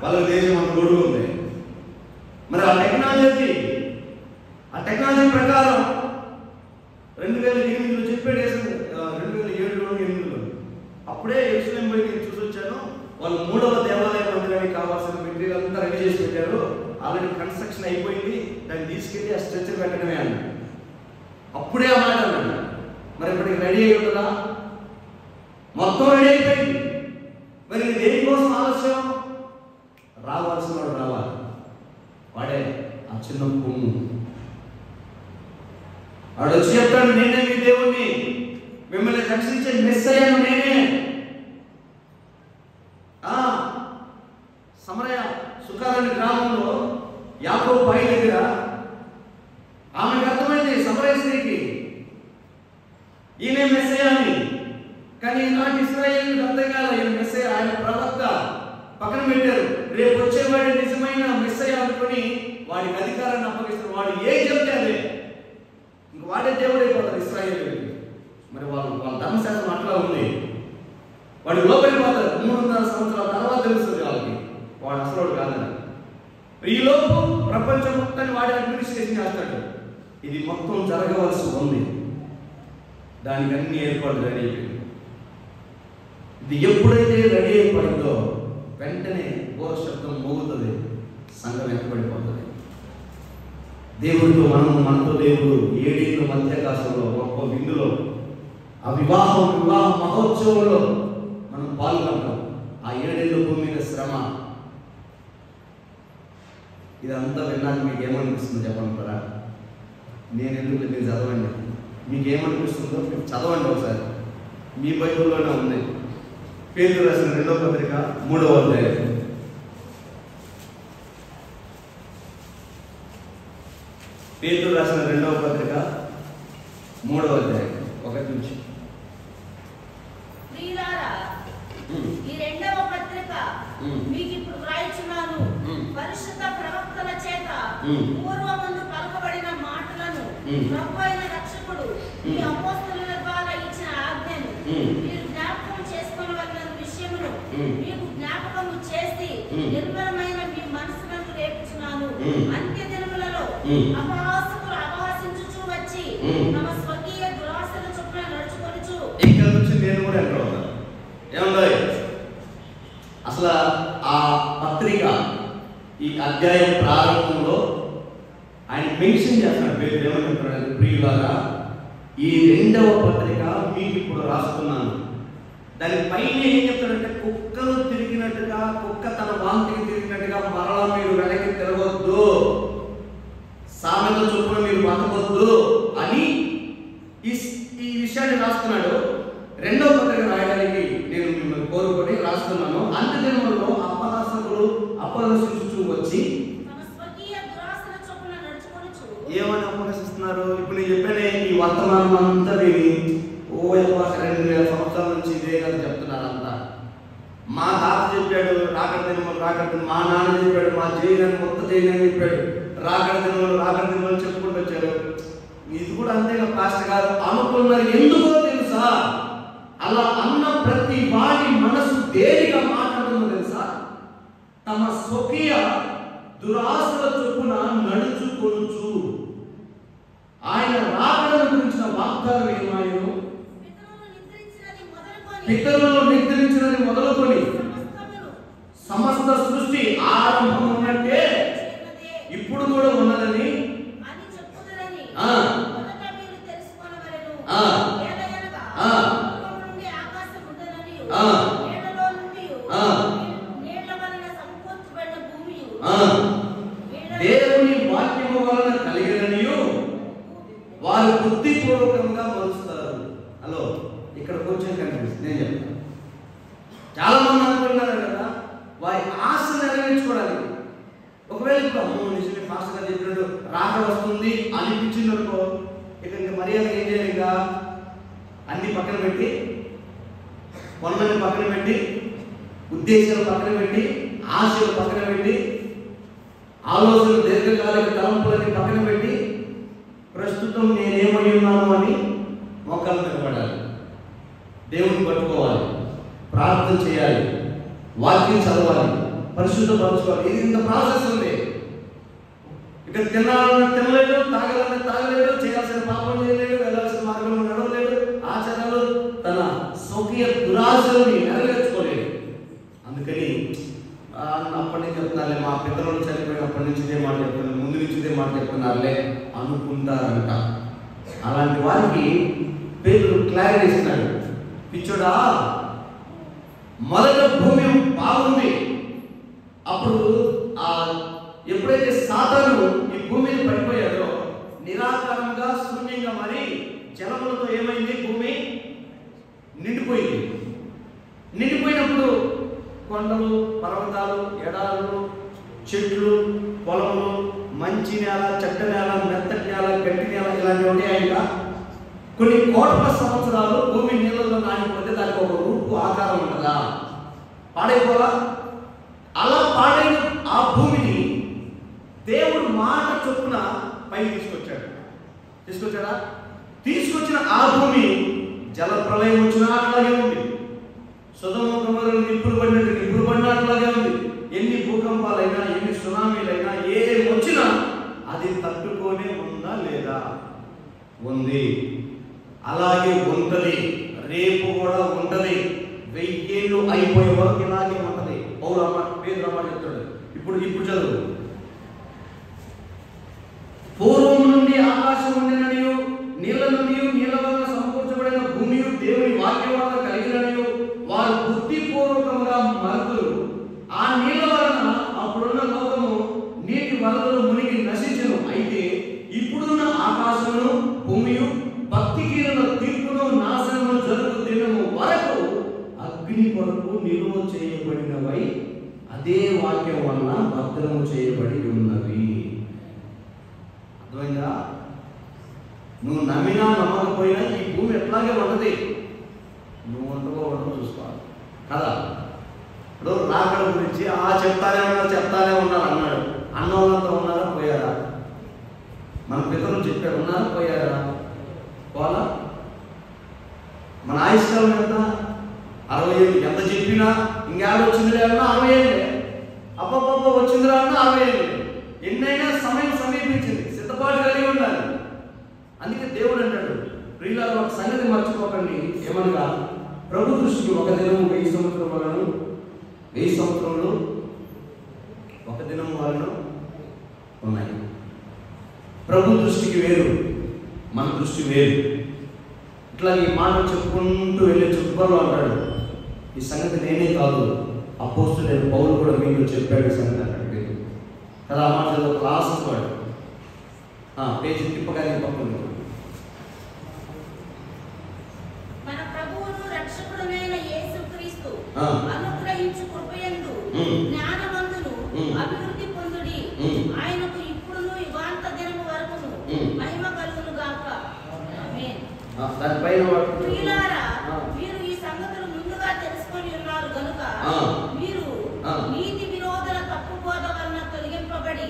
వాళ్ళ దేశం మన గొడుగు ఉంది. మరి ఆ టెక్నాలజీ ప్రకారం 2008లో చెప్పాడు. 2007లో 2008లో అప్పుడే యెరూషలేము పోయి నేను చూసి వచ్చాను. వాళ్ళు 3వ దేవాలయ మందిరానికి కావాల్సిన మెటీరియల్ అంతా రెడీ చేసి పెట్టారు. ఆల్రెడీ కన్స్ట్రక్షన్ అయిపోయింది. దాన్ని తీసుకెళ్ళి ఆ స్ట్రక్చర్ పెట్టడమే అన్నాడు. అప్పుడే ఆ మాట అన్నాడు. మరి ఇప్పటికి రెడీ అయి ఉంటుందా? మొత్తం రెడీ అయిపోయింది. మరి దేనికోసం ఆలస్యం? రావాల్సిన వాడు రావాలి. వాడే ఆ చిన్న కొమ్ము. వాడు వచ్చి చెప్తాడు నేనే మీ దేవుణ్ణి, మిమ్మల్ని రక్షించే మెస్సయ్యను నేనే. సమరయ సుకారని గ్రామంలో యాకోబు బావి దగ్గర ఆమెకు అర్థమైంది సమరయ స్త్రీకి ఈయన మెస్సయ్య అని. కానీ నాటి ఇశ్రాయేలీయులకు అర్థం కాదు ఈయన మెస్సయ్య, ఆయన ప్రవక్త. పక్కన పెట్టారు. రేపు వచ్చేవాడి నిజమైన మెస్సయ్య అనుకుని వాడికి అధికారాన్ని అప్పగిస్తారు. వాడు ఏం చెప్తే అదే, ఇంక వాడే దేవుడు అయిపోతారు ఇశ్రాయేలీయులకి. మరి వాళ్ళ ధర్మశాస్త్రం అట్లా ఉంది. వాడు లోపలిపోతారు. 300 సంవత్సరాల తర్వాత తెలుస్తుంది వాళ్ళకి వాడు అసలు కాదని. ఈలోపు ప్రపంచం మొత్తాన్ని వాడి అడ్మినిస్ట్రేషన్ చేస్తాడు. ఇది మొత్తం జరగవలసి ఉంది. దానికి అన్ని ఏర్పాట్లు రెడీ అయిపోయింది. ఇది ఎప్పుడైతే రెడీ అయిపోయిందో వెంటనే ఘోర శబ్దం మోగుతుంది. సంఘం వెనకబడిపోతుంది. దేవుడితో మనతో దేవుడు 7 ఏళ్ళ మధ్యాకాశంలో గొప్ప విందులో ఆ వివాహ మహోత్సవంలో మనం పాల్గొంటాం. ఆ 7 ఏళ్ళ భూమి మీద శ్రమ ఇదంతా విన్నాక మీకు ఏమనిపిస్తుందో చెప్పంటారా? నేను ఎందుకు మీరు చదవండి. మీకు ఏమనిపిస్తుందో మీరు చదవండి ఒకసారి. మీ బైబిల్లోనే ఉంది. పేతురు రాసిన 2వ పత్రిక 3వ అధ్యాయం. పేతురు రాసిన 2వ పత్రిక 3వ అధ్యాయం 1 నుంచి. ఈ 2వ పత్రిక మీకు ఇప్పుడు వ్రాయిచున్నాను. పరిశుద్ధ ప్రవక్తల చేత పూర్వమందు పలకబడిన మాటలను ప్రభువు అయిన రక్షకుడు మీ అపోస్తలుల ద్వారా ఇచ్చిన ఆజ్ఞను మీరు జ్ఞాపకం చేసుకొనవలసిన విషయమును మీకు జ్ఞాపకము చేసి నిర్మలమైన మీ మనసు అపహాసకులు అపహసించుచు వచ్చి తమ స్వకీయ దురాశల చొప్పున నడుచుకొనుచు. ఇక్కడ నుంచి నేను కూడా ఎంటర్ అవుతాను. ఏమన్నా అసలు ఆ పత్రిక ఈ అధ్యాయం ప్రారంభంలో ఆయన మెన్షన్ చేస్తున్నాడు. పేరు ఏమని చెప్తున్నాడు? ప్రియులారా, ఈ రెండవ పత్రిక మీకు ఇప్పుడు రాస్తున్నాను. దాని పైన ఏం చెప్తాడంటే, కుక్కలు తిరిగినట్టుగా, కుక్క తన వాంతికి తిరిగినట్టుగా మరలా మీరు వెనక్కి తిరగొద్దు, సామెత చొప్పున మీరు బతకొద్దు అని ఈ విషయాన్ని రాస్తున్నాడు. రెండవ పత్రిక రాయడానికి నేను మిమ్మల్ని కోరుకొని రాస్తున్నాను. అంత్యదినములలో అపహాసకులు అపహసించుచు వచ్చి ఏమని అపహసిస్తున్నారు? ఇప్పుడు నేను చెప్పానే ఈ వర్తమానం అంతా విని 2000 సంవత్సరాల నుంచి ఇదే కదా చెప్తున్నారు అంతా. మా తాత చెప్పాడు రాకడ దినములు రాకడ, మా నాన్న చెప్పాడు, మా జైలని కొత్త జైలని చెప్పాడు, రాకడ దినములు చెప్పుకుంటూ వచ్చాడు. ఇది కూడా అంతేగా పాస్టర్ గారు అనుకున్నారు. ఎందుకో తెలుసా? అలా అన్న ప్రతి వాడి మనసు దేనిగా మాట్లాడుతుందో తెలుసా? తమ స్వకీయ దురాశల చొప్పున నడుచుకొనుచు. ఆయన రాకడను గురించిన వాగ్దానం ఏమాయను? పితరులను నిద్రించినది మొదలుకొని సమస్త సృష్టి ఆరంభం ఉన్నట్టే ఇప్పుడు కూడా ఉన్నదని దేవుని వాక్యము వలన కలిగిననియు వారు బుద్ధిపూర్వకంగా మలుస్తారు. హలో, ఇక్కడ కొంచెం కనిపిస్తుంది. నేను చెప్తాను. చాలా మంది అనుకున్నారు కదా వారి ఆశ నెరవేర్చుకోవడానికి. ఒకవేళ ఇప్పుడు నిజమే ఫాస్ట్గా చెప్పినట్టు రాక వస్తుంది అనిపించింది అనుకో, ఇక మర్యాద ఏం చేయాలి? ఇక అన్ని పక్కన పెట్టి, పనులని పక్కన పెట్టి, ఉద్దేశాలు పక్కన పెట్టి, ఆశలు పక్కన పెట్టి, ఆలోచనలు దీర్ఘకాలిక తలంపులని పక్కన పెట్టి, ప్రస్తుతం నేనేమై ఉన్నాను అని మొక్కలు నిలబడాలి, దేవుని పట్టుకోవాలి, ప్రార్థన చేయాలి, వాక్యం చదవాలి, పరిశుద్ధపరచుకోవాలి. ఇది ఇంత ప్రాసెస్ ఉంది. ఇక తినాలన్నా తినలేడు, తాగాలన్నా తాగలేడు, చేయాల్సిన పాపం చేయలేడు, వెళ్ళాల్సిన మార్గంలో నడవలేడు, ఆచారాలు తన స్వకీయ దురాశల్ని నెరవేర్చుకోలేడు. అందుకని అప్పటి నుంచి చెప్తున్నారులే, మా పితరులు చనిపోయినప్పటి నుంచి ఇదే మాట చెప్తున్నారు, ముందు నుంచి ఇదే మాట చెప్తున్నారులే అనుకుంటారంట. అలాంటి వారికి పేదలు క్లారిటీ ఇస్తున్నాడు. పిచ్చోడా, మొదట భూమి బాగుంది. అప్పుడు ఎప్పుడైతే సాతాను ఈ భూమిని పడిపోయాడో నిరాకారంగా శూన్యంగా మరి జలములతో ఏమైంది? భూమి నిండిపోయింది. నిండిపోయినప్పుడు కొండలు, పర్వతాలు, ఎడారులు, చెట్లు, పొలములు, మంచి నేల, చెట్ట నేల, మెత్తటి నేల, గట్టి నేల ఇలాంటివి ఉంటాయి. కొన్ని కోట్ల సంవత్సరాలు భూమి నీళ్ళలో నానిపోతే దానికి ఒక రూపు ఆకారం ఉంటుందా? పాడైపోలా? అలా పాడైన ఆ భూమిని దేవుడు మాట చొప్పున పైకి తీసుకొచ్చాడా? తీసుకొచ్చిన ఆ భూమి జల ప్రళయం వచ్చినా అట్లాగే ఉంది. సొదొమ గొమొర్రా నిప్పులు పడినా అట్లాగే ఉంది. ఎన్ని భూకంపాలైనా, ఎన్ని సునామీలైనా, ఏ వచ్చినా అది తట్టుకొనే ఉందా లేదా? ఉంది. అలాగే ఉంటది, రేపు కూడా ఉంటది, 1000 ఏళ్ళు అయిపోయే వరకు ఇలాగే ఉంటది. పేదరమ్మ చెప్తాడు. ఇప్పుడు చదువు. పూర్వం నుండి ఆకాశం ఉండిననియు, నీళ్ళ నుండి నీళ్ళ వలన సమకూర్చబడిన భూమి దేవుని వాక్యం వలన కలిగిననియు వారు బుద్ధిపూర్వకంగా మరుతులు. ఆ నీళ్ళ వలన అప్పుడున్న లోకము నీటి వరదలు మునిగి నశించను. అయితే ఇప్పుడున్న ఆకాశమును భూమియు భక్తిహీనుల తీర్పును నాశనము జరుగు దినము వరకు అగ్ని కొరకు నిలువ చేయబడినవై అదే వాక్యం వలన భద్రము చేయబడి ఉన్నవి. అర్థమైందా? నువ్వు నమ్మినా నమ్మకపోయినా ఈ భూమి ఎట్లాగే ఉన్నది. నువ్వు ఉండవో చూసుకోవాలి కదా. ఇప్పుడు రాకడ గురించి చెప్తానే ఉన్నారు అన్నాడు. అన్నోళ్ళంతా ఉన్నారా పోయారా? మన పితరులు చెప్పారు, ఉన్నారా పోయారా? పోలా? మన ఆయుష్కాలం ఎంత? 60 ఏళ్ళు. ఎంత చెప్పినా ఇంకేడ వచ్చిందిలే అన్నా 60 ఏళ్ళే. అబ్బబ్బబ్బ వచ్చిందిరా అన్నా 60 ఏళ్ళు. ఎన్నైనా సమయం సమీపించింది. సిద్ధపాటు కలిగి ఉండాలి. అందుకే దేవుడు అంటాడు, ప్రియులారా ఒక సంగతి మర్చిపోకండి, ఏమనగా ప్రభు దృష్టికి ఒక దినం 1000 సంవత్సరం వలన, 1000 సంవత్సరంలో ఒక దినం వలన ఉన్నాయి. ప్రభు దృష్టికి వేరు, మన దృష్టి వేరు. ఇట్లా ఈ మాటలు చెప్పుకుంటూ వెళ్ళే చుట్టుపక్కల అంటాడు, ఈ సంగతి నేనే కాదు, అపోస్తలుడైన పౌలు కూడా మీకు చెప్పాడు ఈ సంగతి అన్నాడు. కదా ఆ మాట క్లాస్ వాడు పేజీ తిప్పగానే పక్కన మన ప్రభువును రక్షకుడైన యేసుక్రీస్తు అనుగ్రహించు కృపయందు జ్ఞానవంతులు అభివృద్ధి పొందుడి. ఆయనకు ఇప్పుడును యుగాంత దినము వరకును మహిమ కలుగును గాక. ఆమేన్. దానిపైన ప్రియులారా, మీరు ఈ సంగతులు ముందుగా తెలుసుకొని ఉన్నారు గనుక మీరు నీతి విరోధుల తప్పు బోధ వలన తొలగింపబడి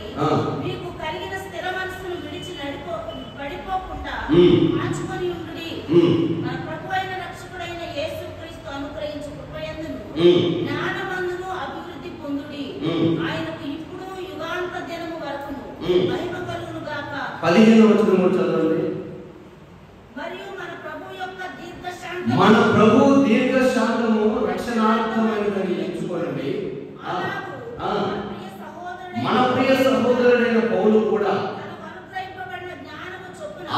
మీకు కలిగిన స్థిర మనస్సును విడిచి పడిపోకుండా మార్చుకొని ఉండుడి. మన ప్రభు అయిన రక్షకుడైన యేసుక్రీస్తు అనుగ్రహించు కృపయందును జ్ఞానమందును అభివృద్ధి పొందుడి. ఆయనకు ఇప్పుడు యుగాంత దినము వరకును మహిమ కలుగును గాక. 15వ వచనం చదవండి. మరియు మన ప్రభు దీర్ఘశాంతము రక్షణార్థమైనదని ఎంచుకోనండి. మన ప్రియ సహోదరుడైన పౌలు కూడా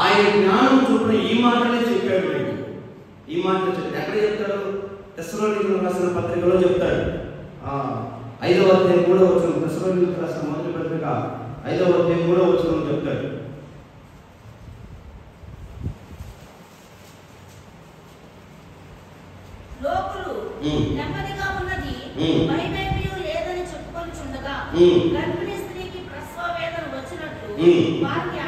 ఆయన జ్ఞానం చొప్పున ఈ మాటలే చెప్పాడు. ఈ మాటలు చెప్పాడు. ఎక్కడ చెప్తాడు? తెస్సలోనికీయులకు రాసిన పత్రికలో చెప్తాడు. 5వ అధ్యాయం 3వ వచనం, తెస్సలోనికీయులకు రాసిన మొదటి పత్రిక 5వ అధ్యాయం 3వ వచనం చెప్తాడు. లోకులు నెమ్మదిగా ఉన్నది భయమేమీ లేదని చెప్పుకొనుచుండగా గర్భిణీ స్త్రీకి ప్రసవ వేదన వచ్చినట్లు వారికి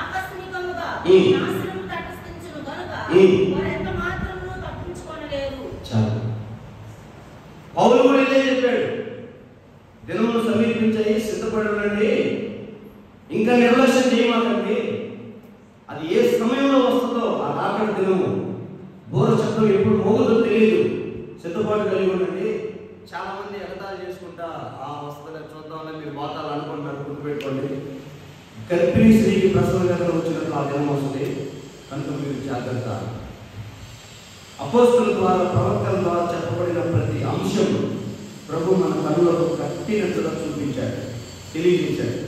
ఆకస్మికముగా నాశనం తటస్థించును గనుక వారెంత మాత్రము తప్పించుకొనలేరు. పౌలు కూడా ఇదే చెప్పాడు, దినములు సమీపించాయి, సిద్ధపడండి, ఇంకా నిర్లక్ష్యం చేయమాకండి. అది ఏ సమయంలో వస్తుందో ఆ రాకడి దినము, బోర శబ్దం ఎప్పుడు మోగుతో తెలియదు, సిద్ధపాటు కలిగి ఉండండి. చాలా మంది ఎగతాళి చేసుకుంటా వస్తుందో చూద్దామని మీరు వాతాలు అనుకుంటున్నారు. గుర్తుపెట్టుకోండి, గర్భిణీ స్త్రీకి ప్రసవ వేదన వచ్చినట్లు ఆ దినం వస్తుంది కనుక మీరు జాగ్రత్త. అపోస్తలుల ద్వారా, ప్రవక్తల ద్వారా చెప్పబడిన ప్రతి అంశం ప్రభు మన కన్నులకు కట్టినట్టుగా చూపించాడు, తెలియజేశాడు.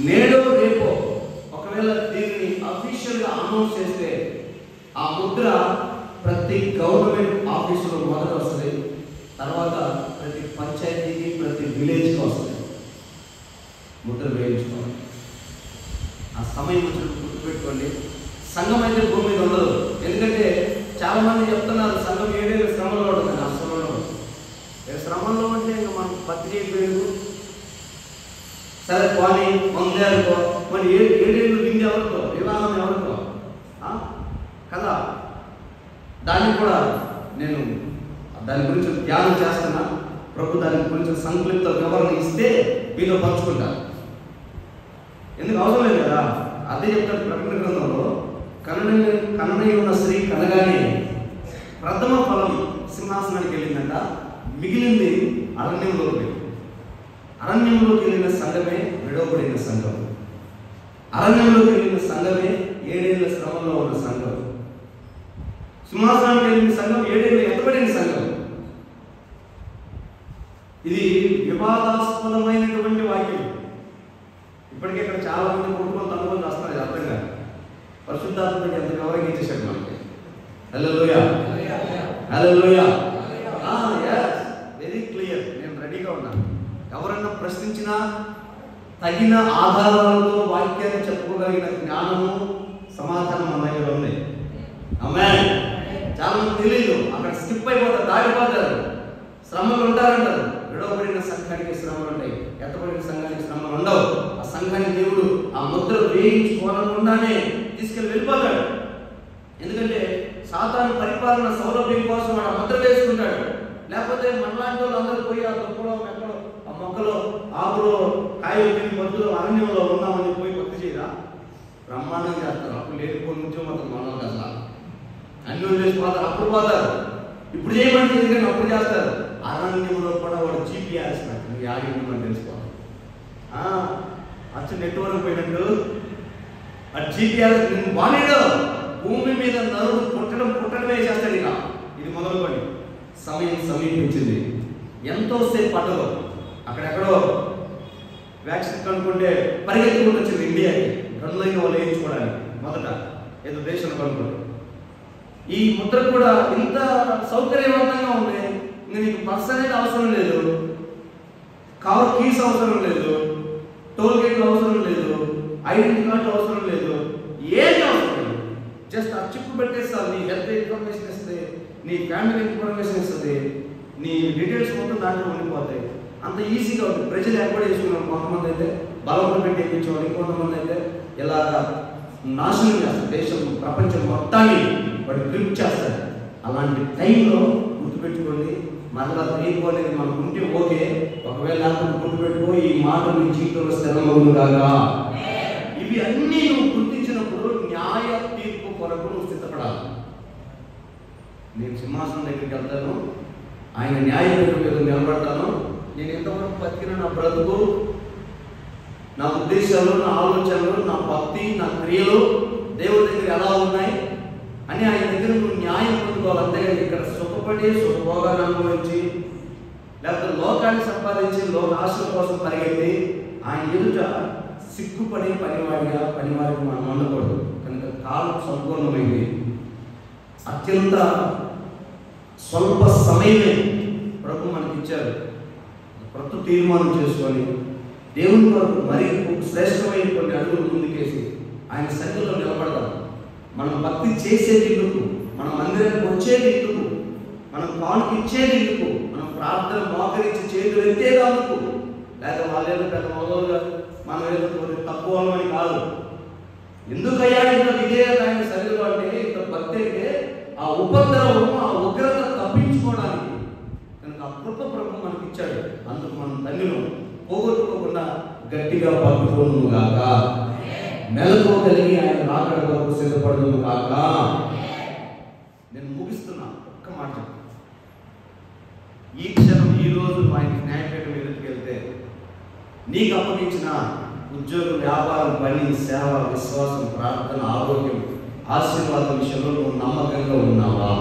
నేడో రేపో ఒకవేళ దీన్ని అఫీషియల్గా అనౌన్స్ చేస్తే ఆ ముద్ర ప్రతి గవర్నమెంట్ ఆఫీసులో మొదట వస్తుంది, తర్వాత ప్రతి పంచాయతీకి, ప్రతి విలేజ్కి వస్తుంది. ముద్ర వేయించుకోవాలి. ఆ సమయం వచ్చినప్పుడు గుర్తుపెట్టుకోండి. సంఘం అయితే భూమి మీద ఉండదు. ఎందుకంటే చాలా మంది చెప్తున్నారు సంఘం 7 ఏళ్ళ శ్రమంలో ఉంటుంది. ఆ శ్రమంలో శ్రమంలో ఉంటే ఇంకా మనం పత్రిక పేరు సరే పోనీ పొందారుకో, మరి 7 ఏళ్ళు వింది ఎవరితో, వివాహం ఎవరితో కదా. దాన్ని కూడా నేను దాని గురించి ధ్యానం చేస్తున్నా. ప్రభు దాని గురించి సంక్లిప్త వివరణ ఇస్తే మీతో పంచుకుంటాను. ఎందుకు అవసరం లేదు కదా. అదే చెప్తాడు ప్రకటన గ్రంథంలో, కననై ఉన్న స్త్రీ కనగానే ప్రథమ ఫలం సింహాసనానికి వెళ్ళిందంట, మిగిలింది అరణ్యంలోకి వెళ్ళింది. అరణ్యంలోకి వెళ్ళిన సంఘమే విడవబడిన సంఘం. అరణ్యంలోకి వెళ్ళిన సంఘమే 7 ఏళ్ళ శ్రమంలో ఉన్న సంఘం. సింహాసనానికి వెళ్ళిన సంఘం 7 ఏళ్ళు ఎత్తబడిన సంఘం. ఇది వివాదాస్పదమైనటువంటి వాక్యం. ఇప్పటికే ఇక్కడ చాలా మంది కొట్టుకొని తనుకొని వస్తున్నారు. ఇది అర్థం కాదు. పరిశుద్ధాత్మకి ఎంత గౌరవించేశాడు మనకి. Hallelujah, hallelujah. Very clear. నేను రెడీగా ఉన్నాను. ఎవరన్నా ప్రశ్నించినా తగిన ఆధారాలతో వాక్యాన్ని చెప్పుకోగలిగిన జ్ఞానము, సమాధానం మన దగ్గర ఉంది. ఆమేన్. చాలా మంది తెలియదు, అక్కడ స్కిప్ అయిపోతారు, దాడిపోతారు. శ్రమలు ఉంటారంటారు. విడవబడిన సంఘానికి శ్రమలు ఉంటాయి, ఎత్తబడిన సంఘానికి శ్రమలు ఉండవు. ఆ సంఘానికి దేవుడు ఆ ముద్ర వేయించుకోనకుండానే తీసుకెళ్ళి వెళ్ళిపోతాడు. ఎందుకంటే సాతాను పరిపాలన సౌలభ్యం కోసం వాడు ముద్ర వేసుకుంటాడు. లేకపోతే మనలాంటి వాళ్ళు అందరూ పోయి ఆ దుప్పలో, మెక్కలో, ఆ మొక్కలో, ఆకులో, కాయలు తిని మధ్యలో అరణ్యంలో ఉన్నామని పోయి భక్తి చేయరా? బ్రహ్మాండం చేస్తారు. అప్పుడు లేకపోతే నుంచో మాత్రం మనల్ని అసలు అన్ని వదిలేసిపోతారు. అప్పుడు పోతారు. ఇప్పుడు చేయమంటే ఎందుకంటే అప్పుడు చేస్తారు. అరణ్యంలో కూడా వాడు జీపీఆర్ నువ్వు యాగి ఉండమని తెలుసుకోవాలి. అచ్చు నెట్వర్క్ పోయినట్టు అటు జీపీఎస్ వాణిడు భూమి మీద నరుడు పుట్టడమే చేస్తాడు. ఇక ఇది మొదలుకొని సమయం సమీపించింది. ఎంతోసేపు పట్టదు. అక్కడెక్కడో వ్యాక్సిన్ కనుక్కుంటే పరిగెత్తుకుంటూ వచ్చింది ఇండియాకి గన్లైన వాళ్ళు వేయించుకోవడానికి. మొదట ఏదో దేశంలో కనుక్కుంటే ఈ ముద్ర కూడా ఇంత సౌకర్యవంతంగా ఉంది. ఇంకా నీకు బస్ అనేది అవసరం లేదు, కార్ కీస్ అవసరం లేదు, టోల్ గేట్లు అవసరం లేదు, ఐడెంటిటీ కార్డు అవసరం లేదు, ఏది అవసరం లేదు. జస్ట్ ఆ చిప్ పెట్టేస్తారు. నీ హెల్త్ ఇన్ఫర్మేషన్ ఇస్తుంది, నీ ఫ్యామిలీ ఇన్ఫర్మేషన్ ఇస్తుంది, నీ డీటెయిల్స్ మొత్తం దాంట్లో ఉండిపోతాయి. అంత ఈజీగా ఉంటుంది. ప్రజలు ఏర్పాటు చేసుకున్నారు. కొంతమంది అయితే బలవంతం పెట్టి ఎక్కించేవాళ్ళు, ఇంకొంతమంది అయితే ఇలా నాశనం చేస్తారు. దేశం ప్రపంచం మొత్తాన్ని వాడు గ్రిప్ చేస్తారు. అలాంటి టైంలో గుర్తుపెట్టుకోండి, మరలా రేపు అనేది మనకు ఉంటే ఓకే, ఒకవేళ లేకపోతే గుర్తుపెట్టుకో, ఈ మాట నీ జీవితంలో స్థిరమవును కాగా. ఇవి అన్నీ నువ్వు గుర్తించినప్పుడు న్యాయ తీర్పు కొరకు నువ్వు సిద్ధపడాలి. నేను సింహాసనం దగ్గరికి వెళ్తాను, ఆయన న్యాయపీఠం మీద నిలబడతాను. నేను ఎంతవరకు బతికిన నా బ్రతుకు, నా ఉద్దేశాలు, నా ఆలోచనలు, నా భక్తి, నా క్రియలు దేవుడి దగ్గర ఎలా ఉన్నాయి అని ఆయన దగ్గర నువ్వు న్యాయం పొందుకోవాలి. అంతేగాని ఇక్కడ సుఖపడి సుఖభోగాన్ని అనుభవించి లేకపోతే లోకాన్ని సంపాదించి లోక ఆశల కోసం పరిగెత్తి ఆయన ఎదుట సిగ్గుపడి పనివారికి మనం ఉండకూడదు. కనుక కాలం సంపూర్ణమైంది. అత్యంత స్వల్ప సమయమే ప్రభు మనకి ఇచ్చారు. ప్రతి తీర్మానం చేసుకొని దేవుని కొరకు మరి శ్రేష్టమైన కొన్ని అడుగులు ముందుకేసి ఆయన సన్నిధిలో నిలబడదాం. మనం భక్తి చేసేది ఎందుకు, మనం మందిరానికి వచ్చేది ఎందుకు, మనం కానుక ఇచ్చేది ఎందుకు, మనం ప్రార్థన మోకరించి చేతులు ఎత్తేది అందుకు, లేదా వాళ్ళేదో పెద్ద మొదలుగా మనం ఏదో తక్కువ అని కాదు. ఎందుకయ్యా ఇంత విధేయత ఆయన సన్నిధిలో అంటే, ఇంత భక్తి అంటే ఆ ఉపద్రవం, ఆ ఉగ్రత తప్పించుకోవడానికి. కనుక ఆ కృప ప్రభు మనకి ఇచ్చాడు. అందుకు మనం తల్లిను పోగొట్టుకోకుండా గట్టిగా పట్టుకోను గాక, మెలకు కలిగి ఆయన రాకడ కొరకు సిద్ధపడను గాక. నేను ముగిస్తున్నా, ఒక్క మాట. ఈ క్షణం ఈ రోజు ఆయన న్యాయపీఠం ఎదుటికి వెళ్తే నీకు అప్పగించిన ఉద్యోగం, వ్యాపారం, పని, సేవ, విశ్వాసం, ప్రార్థన, ఆరోగ్యం, ఆశీర్వాదం విషయంలో నువ్వు నమ్మకంగా ఉన్నావా?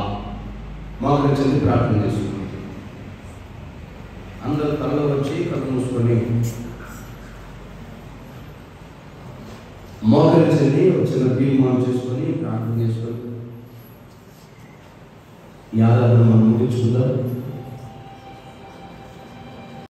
మాకు చెంది ప్రార్థన చేసుకున్నాం. అందరూ కళ్ళు వచ్చి కళ్ళు మూసుకొని మోకరించండి. వచ్చిన తీర్మానం చేసుకొని ప్రార్థన చేసుకొని ఈ ఆరాధన మనం ముగించుకుందాం.